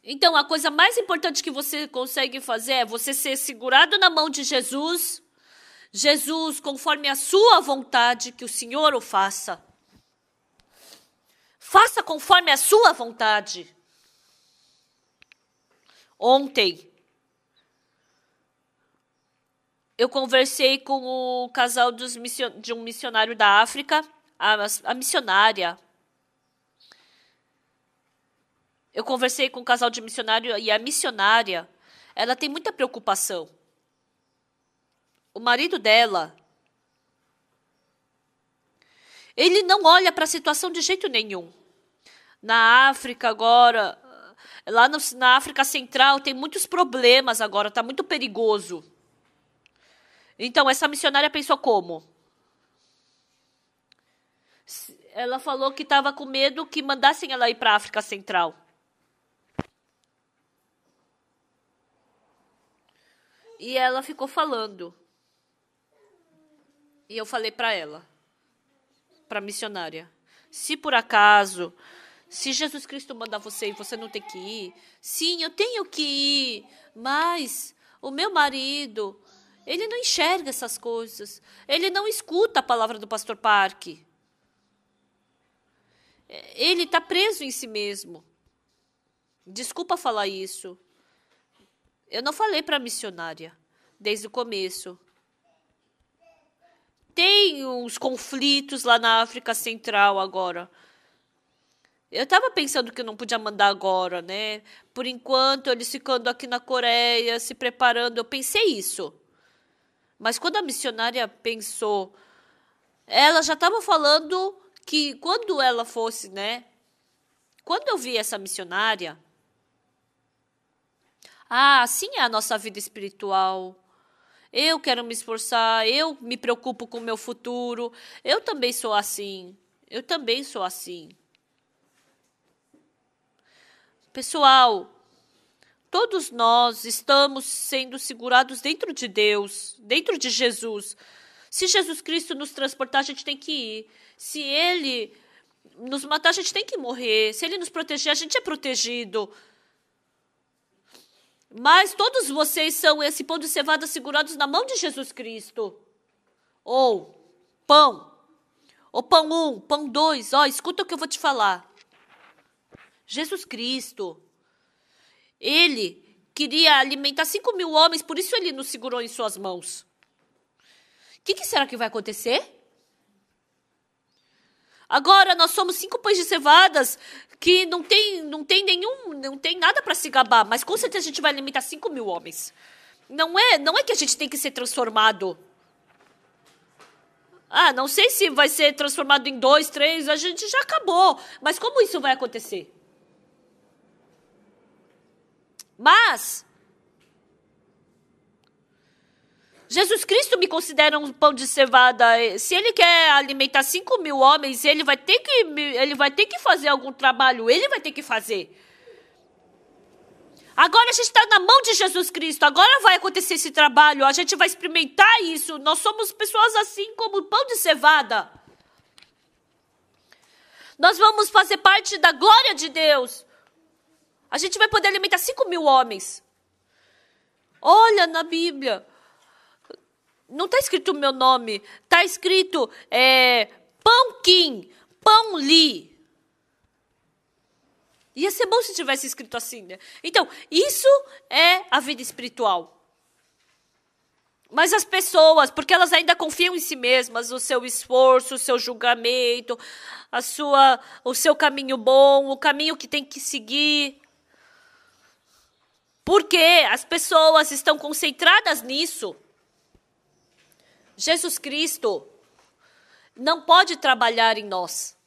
[SPEAKER 1] Então, a coisa mais importante que você consegue fazer é você ser segurado na mão de Jesus, Jesus, conforme a sua vontade, que o Senhor o faça. Faça conforme a sua vontade. Ontem, eu conversei com o casal de um missionário da África, a missionária. Eu conversei com o casal de missionário e a missionária, ela tem muita preocupação. O marido dela, ele não olha para a situação de jeito nenhum. Na África agora, na África Central tem muitos problemas agora, está muito perigoso. Então, essa missionária pensou como? Ela falou que estava com medo que mandassem ela ir para a África Central. E ela ficou falando. E eu falei para ela, para a missionária, se por acaso, se Jesus Cristo mandar você e você não tem que ir, sim, eu tenho que ir, mas o meu marido, ele não enxerga essas coisas, ele não escuta a palavra do pastor Parque. Ele está preso em si mesmo. Desculpa falar isso. Eu não falei para a missionária desde o começo. Tem uns conflitos lá na África Central agora. Eu estava pensando que eu não podia mandar agora, né? Por enquanto, eles ficando aqui na Coreia, se preparando. Eu pensei isso. Mas quando a missionária pensou, ela já estava falando que quando ela fosse, né? Quando eu vi essa missionária, assim é a nossa vida espiritual. Eu quero me esforçar, eu me preocupo com o meu futuro. Eu também sou assim. Eu também sou assim. Pessoal, todos nós estamos sendo segurados dentro de Deus, dentro de Jesus. Se Jesus Cristo nos transportar, a gente tem que ir. Se Ele nos matar, a gente tem que morrer. Se Ele nos proteger, a gente é protegido. Mas todos vocês são esse pão de cevada segurados na mão de Jesus Cristo. Ou pão. Ou pão 1, pão 2. Escuta o que eu vou te falar. Jesus Cristo, Ele queria alimentar 5.000 homens, por isso Ele nos segurou em suas mãos. O que será que vai acontecer? Agora nós somos 5 pães de cevadas que não tem nada para se gabar, mas com certeza a gente vai alimentar 5.000 homens. Não é que a gente tem que ser transformado. Não sei se vai ser transformado em 2, 3, a gente já acabou. Mas como isso vai acontecer? Mas Jesus Cristo me considera um pão de cevada. Se Ele quer alimentar 5.000 homens, ele vai ter que fazer algum trabalho. Ele vai ter que fazer. Agora a gente está na mão de Jesus Cristo. Agora vai acontecer esse trabalho. A gente vai experimentar isso. Nós somos pessoas assim como pão de cevada. Nós vamos fazer parte da glória de Deus. A gente vai poder alimentar 5.000 homens. Olha na Bíblia. Não está escrito o meu nome. Está escrito Pão Kim, Pão Li. Ia ser bom se tivesse escrito assim, né? Então, isso é a vida espiritual. Mas as pessoas, porque elas ainda confiam em si mesmas, o seu esforço, o seu julgamento, o seu caminho bom, o caminho que tem que seguir. Porque as pessoas estão concentradas nisso. Jesus Cristo não pode trabalhar em nós.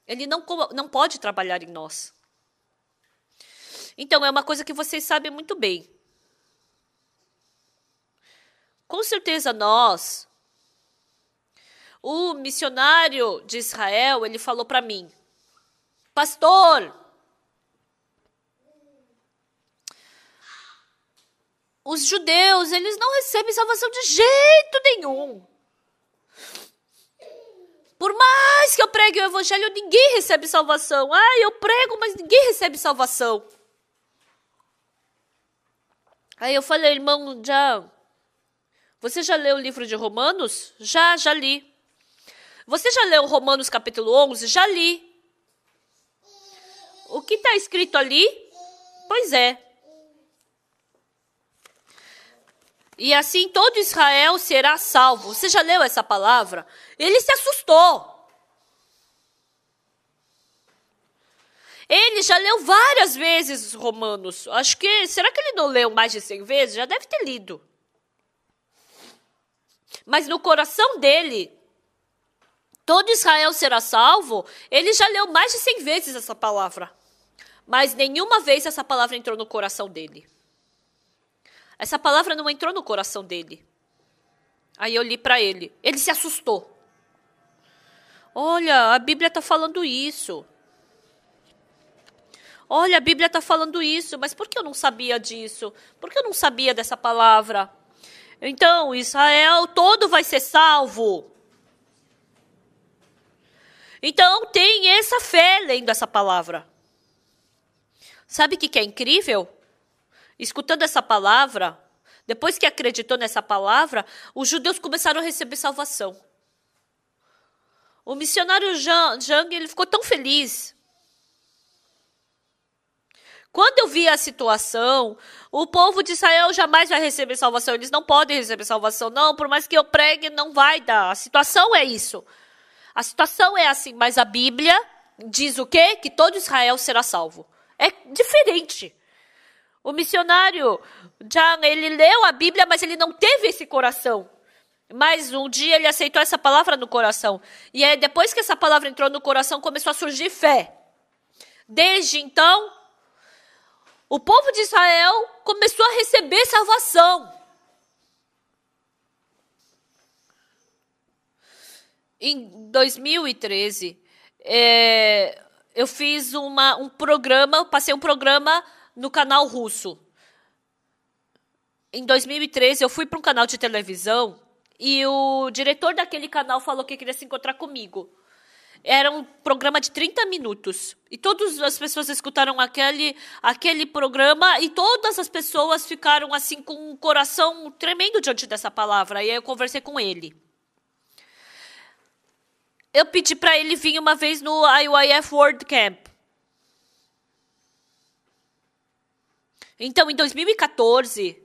[SPEAKER 1] Ele não pode trabalhar em nós. Então, é uma coisa que vocês sabem muito bem. Com certeza nós, o missionário de Israel, ele falou para mim, pastor, os judeus, eles não recebem salvação de jeito nenhum. Por mais que eu pregue o evangelho, ninguém recebe salvação. Ah, eu prego, mas ninguém recebe salvação. Aí eu falei, irmão, você já leu o livro de Romanos? Já li. Você já leu Romanos capítulo 11? Já li. O que está escrito ali? Pois é. E assim todo Israel será salvo. Você já leu essa palavra? Ele se assustou. Ele já leu várias vezes Romanos. Será que ele não leu mais de 100 vezes? Já deve ter lido. Mas no coração dele, todo Israel será salvo. Ele já leu mais de 100 vezes essa palavra. Mas nenhuma vez essa palavra entrou no coração dele. Essa palavra não entrou no coração dele. Aí eu li para ele. Ele se assustou. Olha, a Bíblia está falando isso. Olha, a Bíblia está falando isso. Mas por que eu não sabia disso? Por que eu não sabia dessa palavra? Então, Israel todo vai ser salvo. Então, tem essa fé lendo essa palavra. Sabe o que é incrível? Escutando essa palavra, depois que acreditou nessa palavra, os judeus começaram a receber salvação. O missionário Jang, ele ficou tão feliz. Quando eu vi a situação, o povo de Israel jamais vai receber salvação. Eles não podem receber salvação. Não, por mais que eu pregue, não vai dar. A situação é isso. A situação é assim, mas a Bíblia diz o quê? Que todo Israel será salvo. É diferente. O missionário, ele leu a Bíblia, mas ele não teve esse coração. Mas um dia ele aceitou essa palavra no coração. E aí, depois que essa palavra entrou no coração, começou a surgir fé. Desde então, o povo de Israel começou a receber salvação. Em 2013, eu fiz passei um programa no canal russo. Em 2013, eu fui para um canal de televisão e o diretor daquele canal falou que queria se encontrar comigo. Era um programa de 30 minutos. E todas as pessoas escutaram aquele programa e todas as pessoas ficaram assim com um coração tremendo diante dessa palavra. E aí eu conversei com ele. Eu pedi para ele vir uma vez no IYF World Camp. Então, em 2014,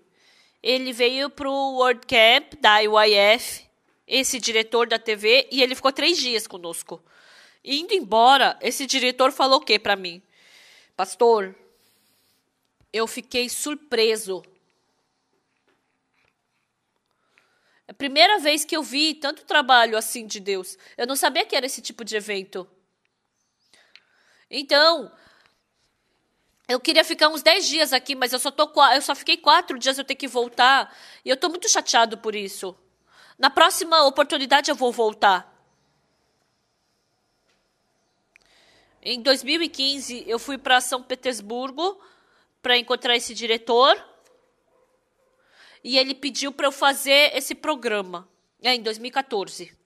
[SPEAKER 1] ele veio para o World Camp da IYF, esse diretor da TV, e ele ficou 3 dias conosco. E indo embora, esse diretor falou o quê para mim? Pastor, eu fiquei surpreso. É a primeira vez que eu vi tanto trabalho assim de Deus. Eu não sabia que era esse tipo de evento. Então, eu queria ficar uns 10 dias aqui, mas eu só fiquei 4 dias, eu tenho que voltar. E eu estou muito chateado por isso. Na próxima oportunidade eu vou voltar. Em 2015, eu fui para São Petersburgo para encontrar esse diretor. E ele pediu para eu fazer esse programa. Em 2014.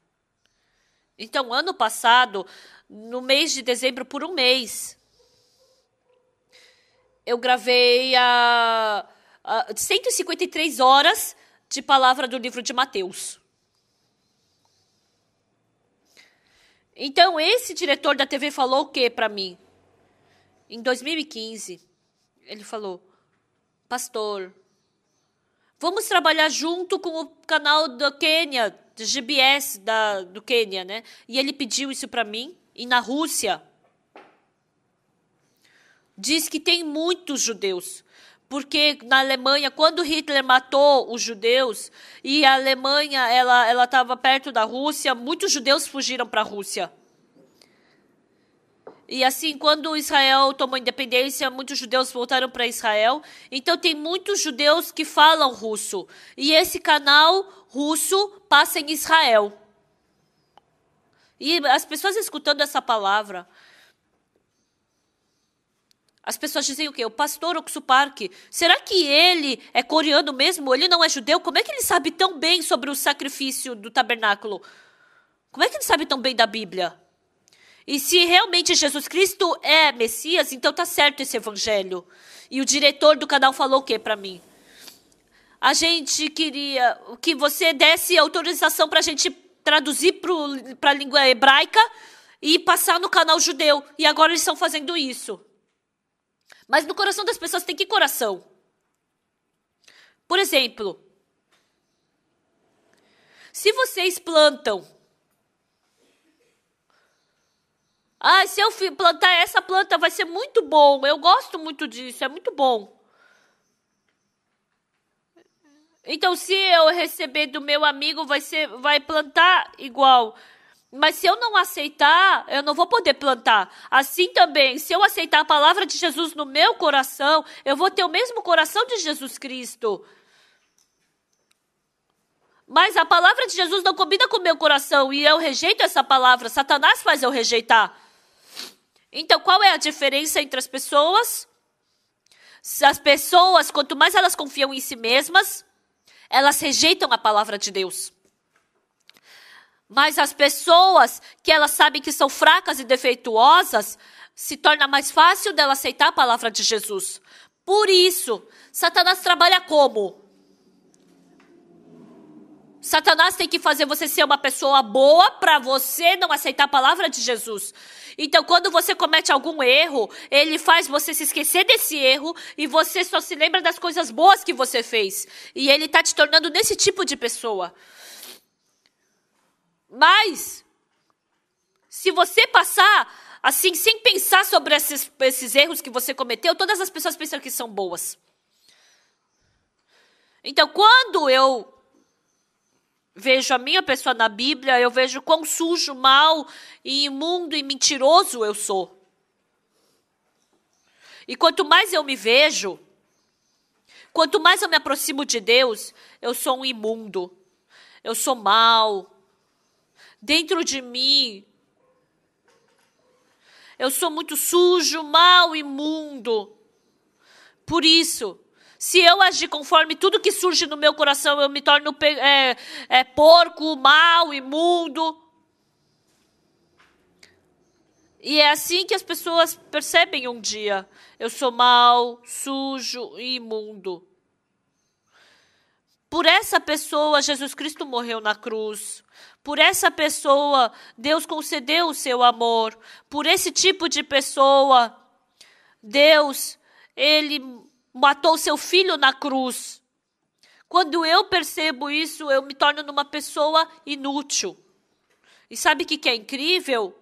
[SPEAKER 1] Então, ano passado, no mês de dezembro, por um mês, eu gravei 153 horas de palavra do livro de Mateus. Então, esse diretor da TV falou o quê para mim? Em 2015, ele falou, pastor, vamos trabalhar junto com o canal do Quênia, do GBS do Quênia, né? E ele pediu isso para mim. E na Rússia, diz que tem muitos judeus. Porque na Alemanha, quando Hitler matou os judeus, e a Alemanha ela estava perto da Rússia, muitos judeus fugiram para a Rússia. E assim, quando Israel tomou independência, muitos judeus voltaram para Israel. Então, tem muitos judeus que falam russo. E esse canal russo passa em Israel. E as pessoas escutando essa palavra, as pessoas dizem o quê? O pastor Oksupark, será que ele é coreano mesmo? Ele não é judeu? Como é que ele sabe tão bem sobre o sacrifício do tabernáculo? Como é que ele sabe tão bem da Bíblia? E se realmente Jesus Cristo é Messias, então tá certo esse evangelho. E o diretor do canal falou o quê para mim? A gente queria que você desse autorização para a gente traduzir para a língua hebraica e passar no canal judeu. E agora eles estão fazendo isso. Mas no coração das pessoas tem que coração? Por exemplo, se vocês plantam, se eu plantar essa planta vai ser muito bom, eu gosto muito disso, é muito bom. Então, se eu receber do meu amigo, vai plantar igual. Mas se eu não aceitar, eu não vou poder plantar. Assim também, se eu aceitar a palavra de Jesus no meu coração, eu vou ter o mesmo coração de Jesus Cristo. Mas a palavra de Jesus não combina com o meu coração e eu rejeito essa palavra. Satanás faz eu rejeitar. Então, qual é a diferença entre as pessoas? As pessoas, quanto mais elas confiam em si mesmas, elas rejeitam a palavra de Deus. Mas as pessoas que elas sabem que são fracas e defeituosas, se torna mais fácil dela aceitar a palavra de Jesus. Por isso, Satanás trabalha como? Satanás tem que fazer você ser uma pessoa boa para você não aceitar a palavra de Jesus. Então, quando você comete algum erro, ele faz você se esquecer desse erro e você só se lembra das coisas boas que você fez. E ele está te tornando nesse tipo de pessoa. Mas, se você passar assim, sem pensar sobre esses erros que você cometeu, todas as pessoas pensam que são boas. Então, quando eu vejo a minha pessoa na Bíblia, eu vejo quão sujo, mau, e imundo e mentiroso eu sou. E quanto mais eu me vejo, quanto mais eu me aproximo de Deus, eu sou um imundo, eu sou mau. Dentro de mim, eu sou muito sujo, mau, imundo. Por isso, se eu agir conforme tudo que surge no meu coração, eu me torno porco, mau, imundo. E é assim que as pessoas percebem um dia. Eu sou mau, sujo e imundo. Por essa pessoa, Jesus Cristo morreu na cruz. Por essa pessoa, Deus concedeu o seu amor. Por esse tipo de pessoa, Deus, ele matou seu filho na cruz. Quando eu percebo isso, eu me torno uma pessoa inútil. E sabe o que é incrível?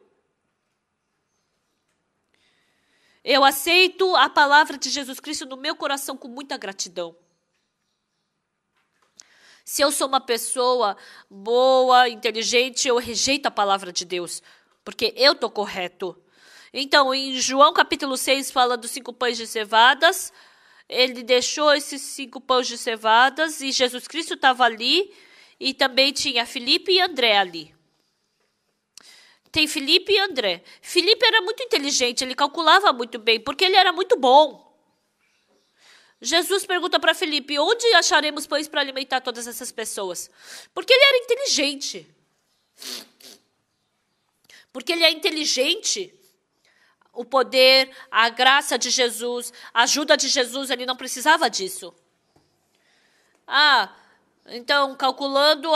[SPEAKER 1] Eu aceito a palavra de Jesus Cristo no meu coração com muita gratidão. Se eu sou uma pessoa boa, inteligente, eu rejeito a palavra de Deus, porque eu estou correto. Então, em João capítulo 6, fala dos 5 pães de cevadas. Ele deixou esses 5 pães de cevadas e Jesus Cristo estava ali. E também tinha Filipe e André ali. Tem Filipe e André. Filipe era muito inteligente, ele calculava muito bem, porque ele era muito bom. Jesus pergunta para Filipe, onde acharemos pães para alimentar todas essas pessoas? Porque ele era inteligente. Porque ele é inteligente. O poder, a graça de Jesus, a ajuda de Jesus, ele não precisava disso. Então, calculando,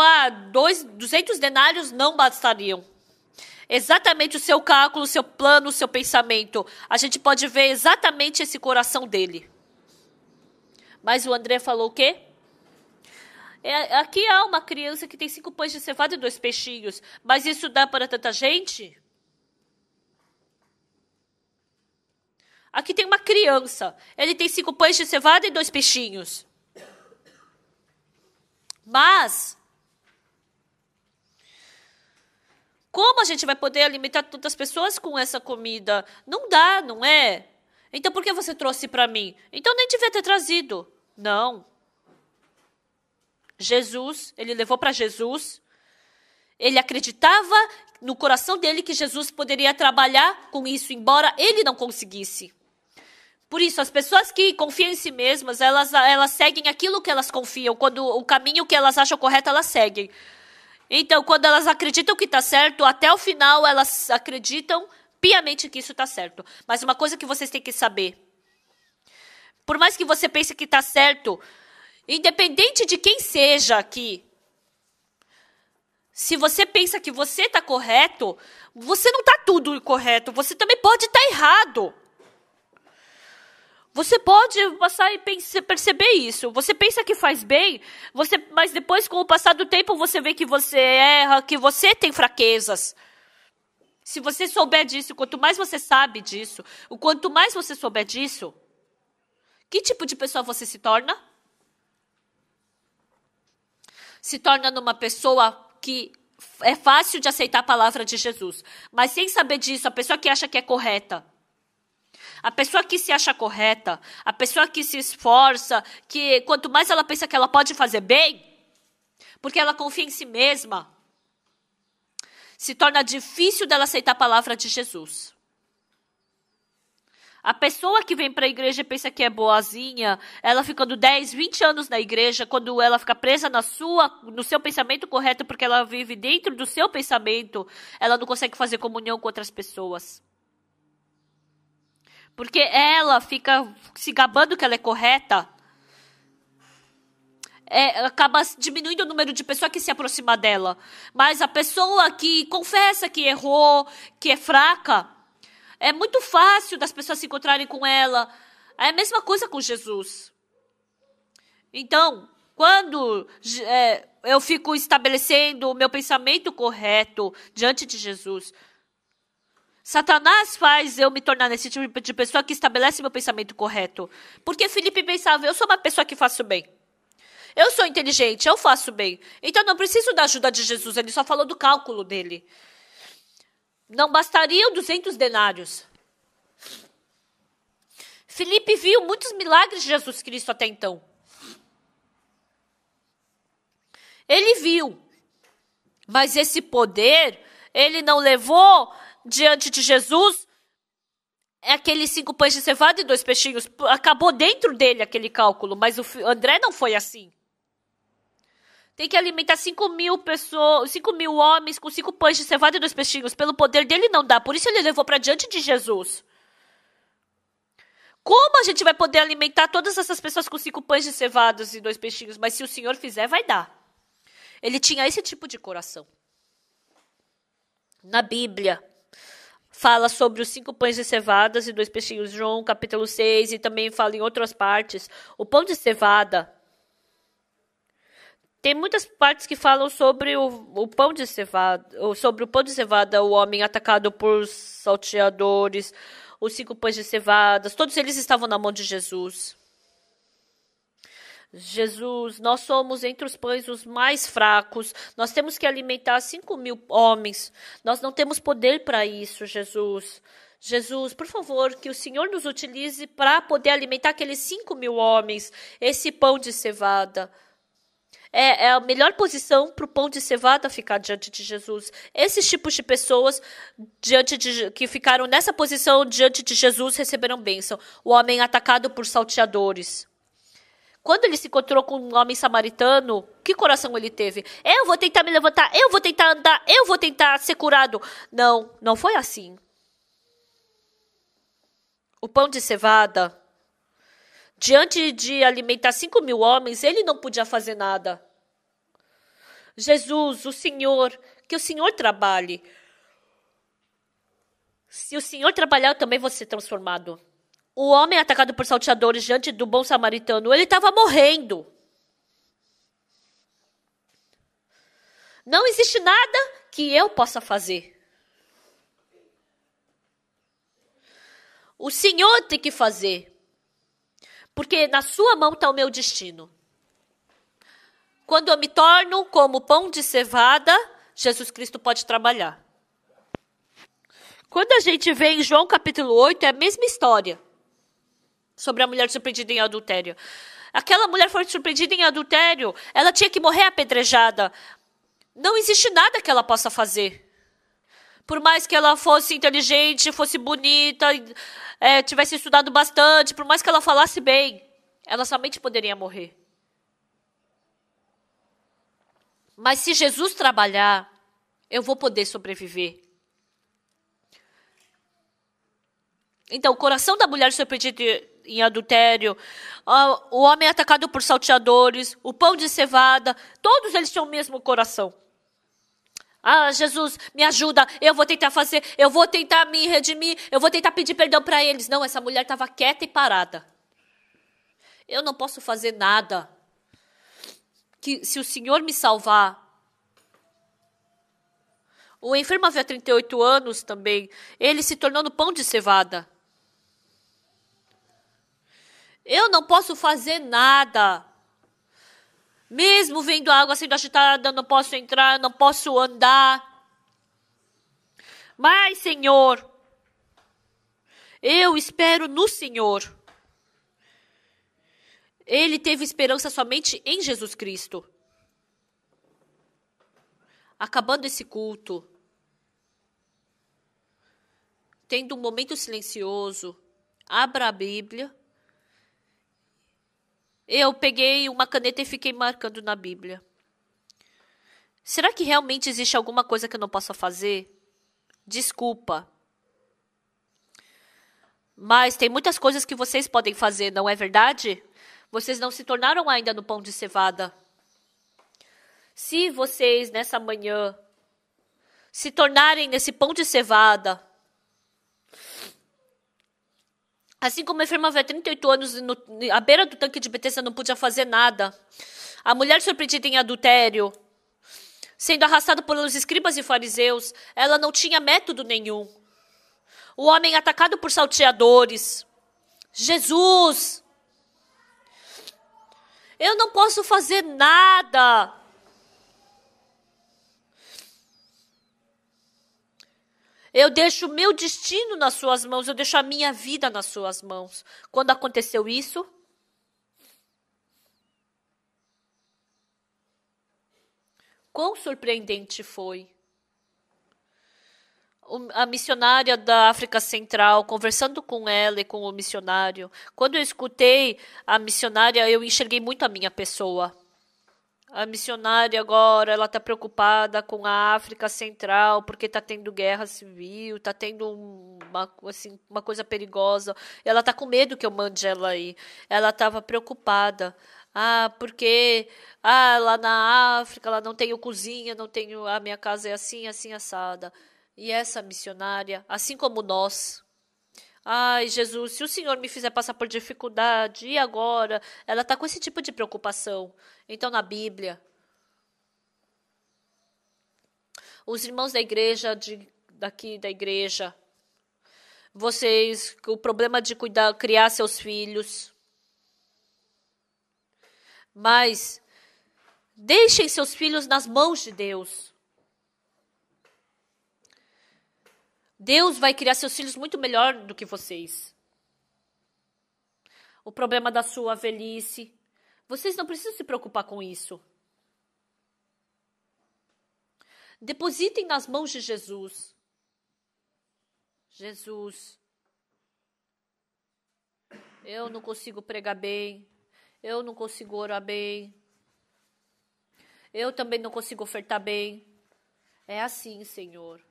[SPEAKER 1] 200 denários não bastariam. Exatamente o seu cálculo, o seu plano, o seu pensamento. A gente pode ver exatamente esse coração dele. Mas o André falou o quê? Aqui há uma criança que tem 5 pães de cevada e 2 peixinhos. Mas isso dá para tanta gente? Aqui tem uma criança. Ele tem 5 pães de cevada e 2 peixinhos. Mas, como a gente vai poder alimentar tantas pessoas com essa comida? Não dá, não é? Então por que você trouxe para mim? Então nem devia ter trazido. Não. Jesus, ele levou para Jesus. Ele acreditava no coração dele que Jesus poderia trabalhar com isso, embora ele não conseguisse. Por isso, as pessoas que confiam em si mesmas, elas seguem aquilo que elas confiam. Quando o caminho que elas acham correto, elas seguem. Então, quando elas acreditam que está certo, até o final elas acreditam piamente que isso está certo. Mas uma coisa que vocês têm que saber. Por mais que você pense que está certo, independente de quem seja aqui, se você pensa que você está correto, você não está tudo correto. Você também pode estar errado. Você pode passar e perceber isso. Você pensa que faz bem, mas depois, com o passar do tempo, você vê que você erra, que você tem fraquezas. Se você souber disso, quanto mais você sabe disso, o quanto mais você souber disso, que tipo de pessoa você se torna? Se torna numa pessoa que é fácil de aceitar a palavra de Jesus. Mas sem saber disso, a pessoa que acha que é correta, a pessoa que se acha correta, a pessoa que se esforça, que quanto mais ela pensa que ela pode fazer bem, porque ela confia em si mesma, se torna difícil dela aceitar a palavra de Jesus. A pessoa que vem para a igreja e pensa que é boazinha, ela ficando 10, 20 anos na igreja, quando ela fica presa no seu pensamento correto, porque ela vive dentro do seu pensamento, ela não consegue fazer comunhão com outras pessoas. Porque ela fica se gabando que ela é correta, acaba diminuindo o número de pessoas que se aproxima dela. Mas a pessoa que confessa que errou, que é fraca, é muito fácil das pessoas se encontrarem com ela. É a mesma coisa com Jesus. Então, quando eu fico estabelecendo o meu pensamento correto diante de Jesus, Satanás faz eu me tornar nesse tipo de pessoa que estabelece meu pensamento correto. Porque Felipe pensava, eu sou uma pessoa que faço bem. Eu sou inteligente, eu faço bem. Então não preciso da ajuda de Jesus, ele só falou do cálculo dele. Não bastariam 200 denários. Felipe viu muitos milagres de Jesus Cristo até então. Ele viu. Mas esse poder, ele não levou diante de Jesus aqueles 5 pães de cevada e 2 peixinhos. Acabou dentro dele aquele cálculo, mas o André não foi assim. Tem que alimentar 5.000 pessoas, 5.000 homens com 5 pães de cevada e 2 peixinhos. Pelo poder dele não dá, por isso ele levou para diante de Jesus. Como a gente vai poder alimentar todas essas pessoas com 5 pães de cevada e 2 peixinhos? Mas se o Senhor fizer, vai dar. Ele tinha esse tipo de coração. Na Bíblia, fala sobre os 5 pães de cevadas e 2 peixinhos. João, capítulo 6, e também fala em outras partes. O pão de cevada. Tem muitas partes que falam sobre o pão de cevada. Sobre o pão de cevada, o homem atacado por salteadores. Os 5 pães de cevadas. Todos eles estavam na mão de Jesus. Jesus, nós somos entre os pães os mais fracos. Nós temos que alimentar 5.000 homens. Nós não temos poder para isso, Jesus. Jesus, por favor, que o Senhor nos utilize para poder alimentar aqueles 5.000 homens. Esse pão de cevada. É a melhor posição para o pão de cevada ficar diante de Jesus. Esses tipos de pessoas que ficaram nessa posição diante de Jesus receberam bênção. O homem atacado por salteadores. Quando ele se encontrou com um homem samaritano, que coração ele teve? Eu vou tentar me levantar, eu vou tentar andar, eu vou tentar ser curado. Não, não foi assim. O pão de cevada, diante de alimentar 5.000 homens, ele não podia fazer nada. Jesus, o Senhor, que o Senhor trabalhe. Se o Senhor trabalhar, eu também vou ser transformado. O homem atacado por salteadores diante do bom samaritano, ele estava morrendo. Não existe nada que eu possa fazer. O Senhor tem que fazer. Porque na sua mão está o meu destino. Quando eu me torno como pão de cevada, Jesus Cristo pode trabalhar. Quando a gente vê em João capítulo 8, é a mesma história. Sobre a mulher surpreendida em adultério. Aquela mulher foi surpreendida em adultério. Ela tinha que morrer apedrejada. Não existe nada que ela possa fazer. Por mais que ela fosse inteligente, fosse bonita, tivesse estudado bastante, por mais que ela falasse bem, ela somente poderia morrer. Mas se Jesus trabalhar, eu vou poder sobreviver. Então, o coração da mulher surpreendida em adultério, o homem atacado por salteadores, o pão de cevada, todos eles tinham o mesmo coração. Ah, Jesus, me ajuda, eu vou tentar fazer, eu vou tentar me redimir, eu vou tentar pedir perdão para eles. Não, essa mulher estava quieta e parada. Eu não posso fazer nada. Que se o Senhor me salvar. O enfermo havia 38 anos também, ele se tornando pão de cevada. Eu não posso fazer nada. Mesmo vendo a água sendo agitada, não posso entrar, não posso andar. Mas, Senhor, eu espero no Senhor. Ele teve esperança somente em Jesus Cristo. Acabando esse culto, tendo um momento silencioso, abra a Bíblia. Eu peguei uma caneta e fiquei marcando na Bíblia. Será que realmente existe alguma coisa que eu não possa fazer? Desculpa. Mas tem muitas coisas que vocês podem fazer, não é verdade? Vocês não se tornaram ainda no pão de cevada. Se vocês, nessa manhã, se tornarem nesse pão de cevada, assim como a enferma havia 38 anos, à beira do tanque de Betesda não podia fazer nada. A mulher surpreendida em adultério, sendo arrastada pelos escribas e fariseus, ela não tinha método nenhum. O homem atacado por salteadores. Jesus! Eu não posso fazer nada. Eu deixo o meu destino nas suas mãos, eu deixo a minha vida nas suas mãos. Quando aconteceu isso, quão surpreendente foi. A missionária da África Central, conversando com ela e com o missionário. Quando eu escutei a missionária, eu enxerguei muito a minha pessoa. A missionária agora, ela está preocupada com a África Central, porque está tendo guerra civil, está tendo uma coisa perigosa. Ela está com medo que eu mande ela aí. Ela estava preocupada. Porque lá na África, ela não tem cozinha, não tenho, a minha casa é assim, assim, assada. E essa missionária, assim como nós... Ai, Jesus, se o Senhor me fizer passar por dificuldade, e agora? Ela está com esse tipo de preocupação. Então, na Bíblia, os irmãos da igreja, daqui da igreja, vocês, o problema de criar seus filhos, mas deixem seus filhos nas mãos de Deus. Deus vai criar seus filhos muito melhor do que vocês. O problema da sua velhice, vocês não precisam se preocupar com isso. Depositem nas mãos de Jesus. Jesus, eu não consigo pregar bem, eu não consigo orar bem, eu também não consigo ofertar bem. É assim, Senhor.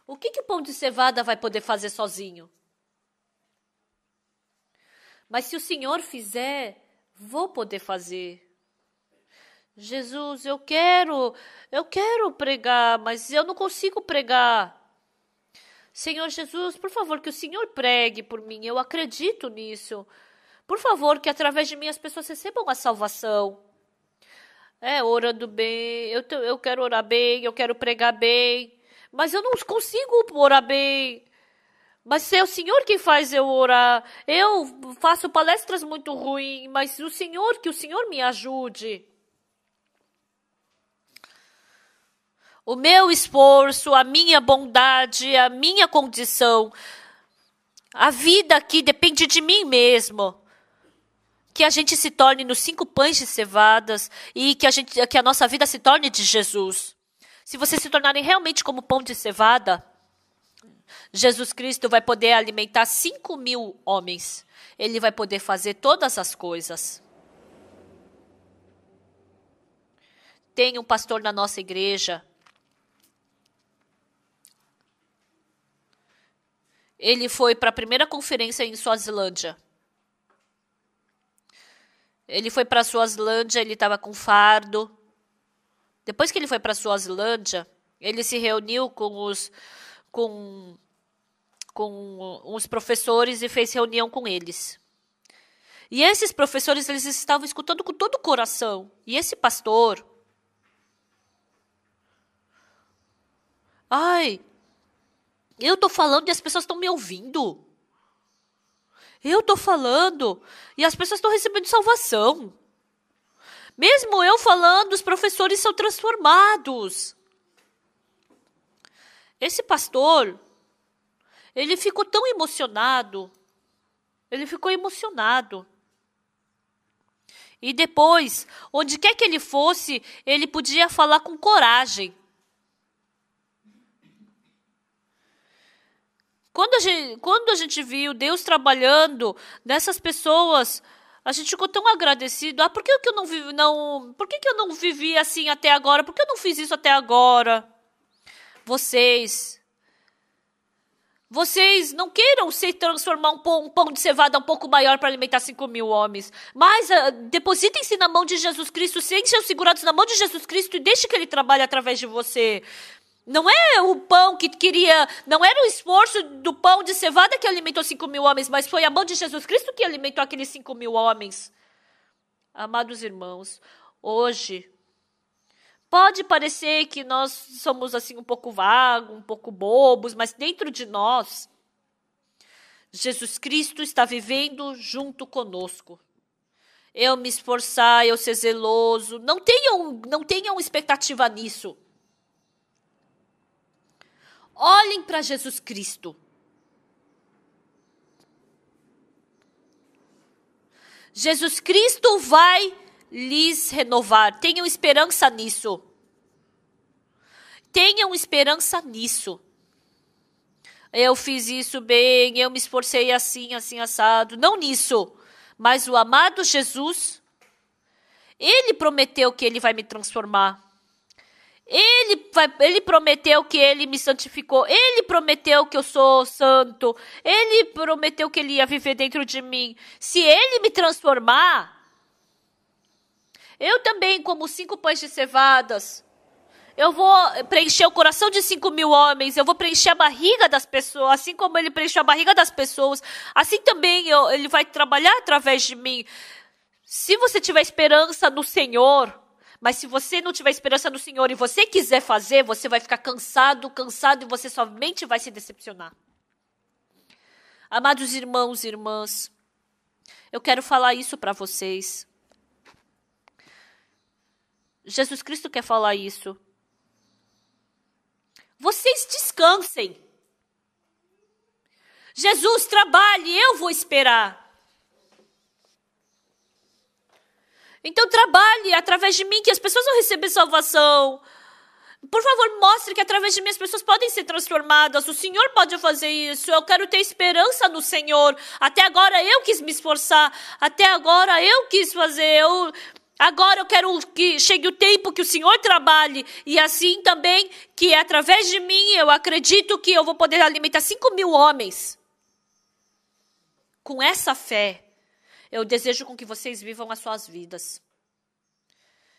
[SPEAKER 1] O que o pão de cevada vai poder fazer sozinho? Mas se o Senhor fizer, vou poder fazer. Jesus, eu quero pregar, mas eu não consigo pregar. Senhor Jesus, por favor, que o Senhor pregue por mim, eu acredito nisso. Por favor, que através de mim as pessoas recebam a salvação. Orando bem, eu quero orar bem, eu quero pregar bem. Mas eu não consigo orar bem. Mas é o Senhor quem faz eu orar. Eu faço palestras muito ruins, mas que o Senhor me ajude. O meu esforço, a minha bondade, a minha condição, a vida aqui depende de mim mesmo. Que a gente se torne nos 5 pães de cevadas e que a nossa vida se torne de Jesus. Se vocês se tornarem realmente como pão de cevada, Jesus Cristo vai poder alimentar 5.000 homens. Ele vai poder fazer todas as coisas. Tem um pastor na nossa igreja. Ele foi para a primeira conferência em Suazilândia. Ele foi para a Suazilândia, ele estava com fardo. Depois que ele foi para a Suazilândia, ele se reuniu com os professores e fez reunião com eles. E esses professores, eles estavam escutando com todo o coração. E esse pastor... eu estou falando e as pessoas estão me ouvindo. Eu estou falando e as pessoas estão recebendo salvação. Mesmo eu falando, os professores são transformados. Esse pastor, ele ficou tão emocionado. Ele ficou emocionado. E depois, onde quer que ele fosse, ele podia falar com coragem. Quando a gente viu Deus trabalhando nessas pessoas, a gente ficou tão agradecido. Por que eu não vivi assim até agora? Por que eu não fiz isso até agora? Vocês não queiram se transformar um pão de cevada um pouco maior para alimentar 5.000 homens. Mas depositem-se na mão de Jesus Cristo, sejam segurados na mão de Jesus Cristo e deixe que Ele trabalhe através de você. Não é o pão que queria, não era o esforço do pão de cevada que alimentou 5.000 homens, mas foi a mão de Jesus Cristo que alimentou aqueles 5.000 homens. Amados irmãos, hoje, pode parecer que nós somos assim um pouco vagos, um pouco bobos, mas dentro de nós, Jesus Cristo está vivendo junto conosco. Eu me esforçar, eu ser zeloso, não tenham expectativa nisso. Olhem para Jesus Cristo. Jesus Cristo vai lhes renovar. Tenham esperança nisso. Tenham esperança nisso. Eu fiz isso bem, eu me esforcei assim, assim, assado. Não nisso. Mas o amado Jesus, Ele prometeu que Ele vai me transformar. Ele prometeu que Ele me santificou. Ele prometeu que eu sou santo. Ele prometeu que Ele ia viver dentro de mim. Se Ele me transformar, eu também, como 5 pães de cevadas, eu vou preencher o coração de 5.000 homens. Eu vou preencher a barriga das pessoas. Assim como Ele preencheu a barriga das pessoas, assim também Ele vai trabalhar através de mim. Se você tiver esperança no Senhor... Mas se você não tiver esperança no Senhor e você quiser fazer, você vai ficar cansado e você somente vai se decepcionar. Amados irmãos e irmãs, eu quero falar isso para vocês. Jesus Cristo quer falar isso. Vocês descansem. Jesus, trabalhe, eu vou esperar. Então trabalhe através de mim, que as pessoas vão receber salvação. Por favor, mostre que através de mim as pessoas podem ser transformadas. O Senhor pode fazer isso. Eu quero ter esperança no Senhor. Até agora eu quis me esforçar. Até agora eu quis fazer. Agora eu quero que chegue o tempo que o Senhor trabalhe. E assim também que através de mim eu acredito que eu vou poder alimentar 5.000 homens. Com essa fé, eu desejo com que vocês vivam as suas vidas.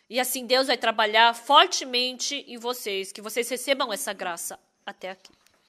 [SPEAKER 1] E assim Deus vai trabalhar fortemente em vocês, que vocês recebam essa graça até aqui.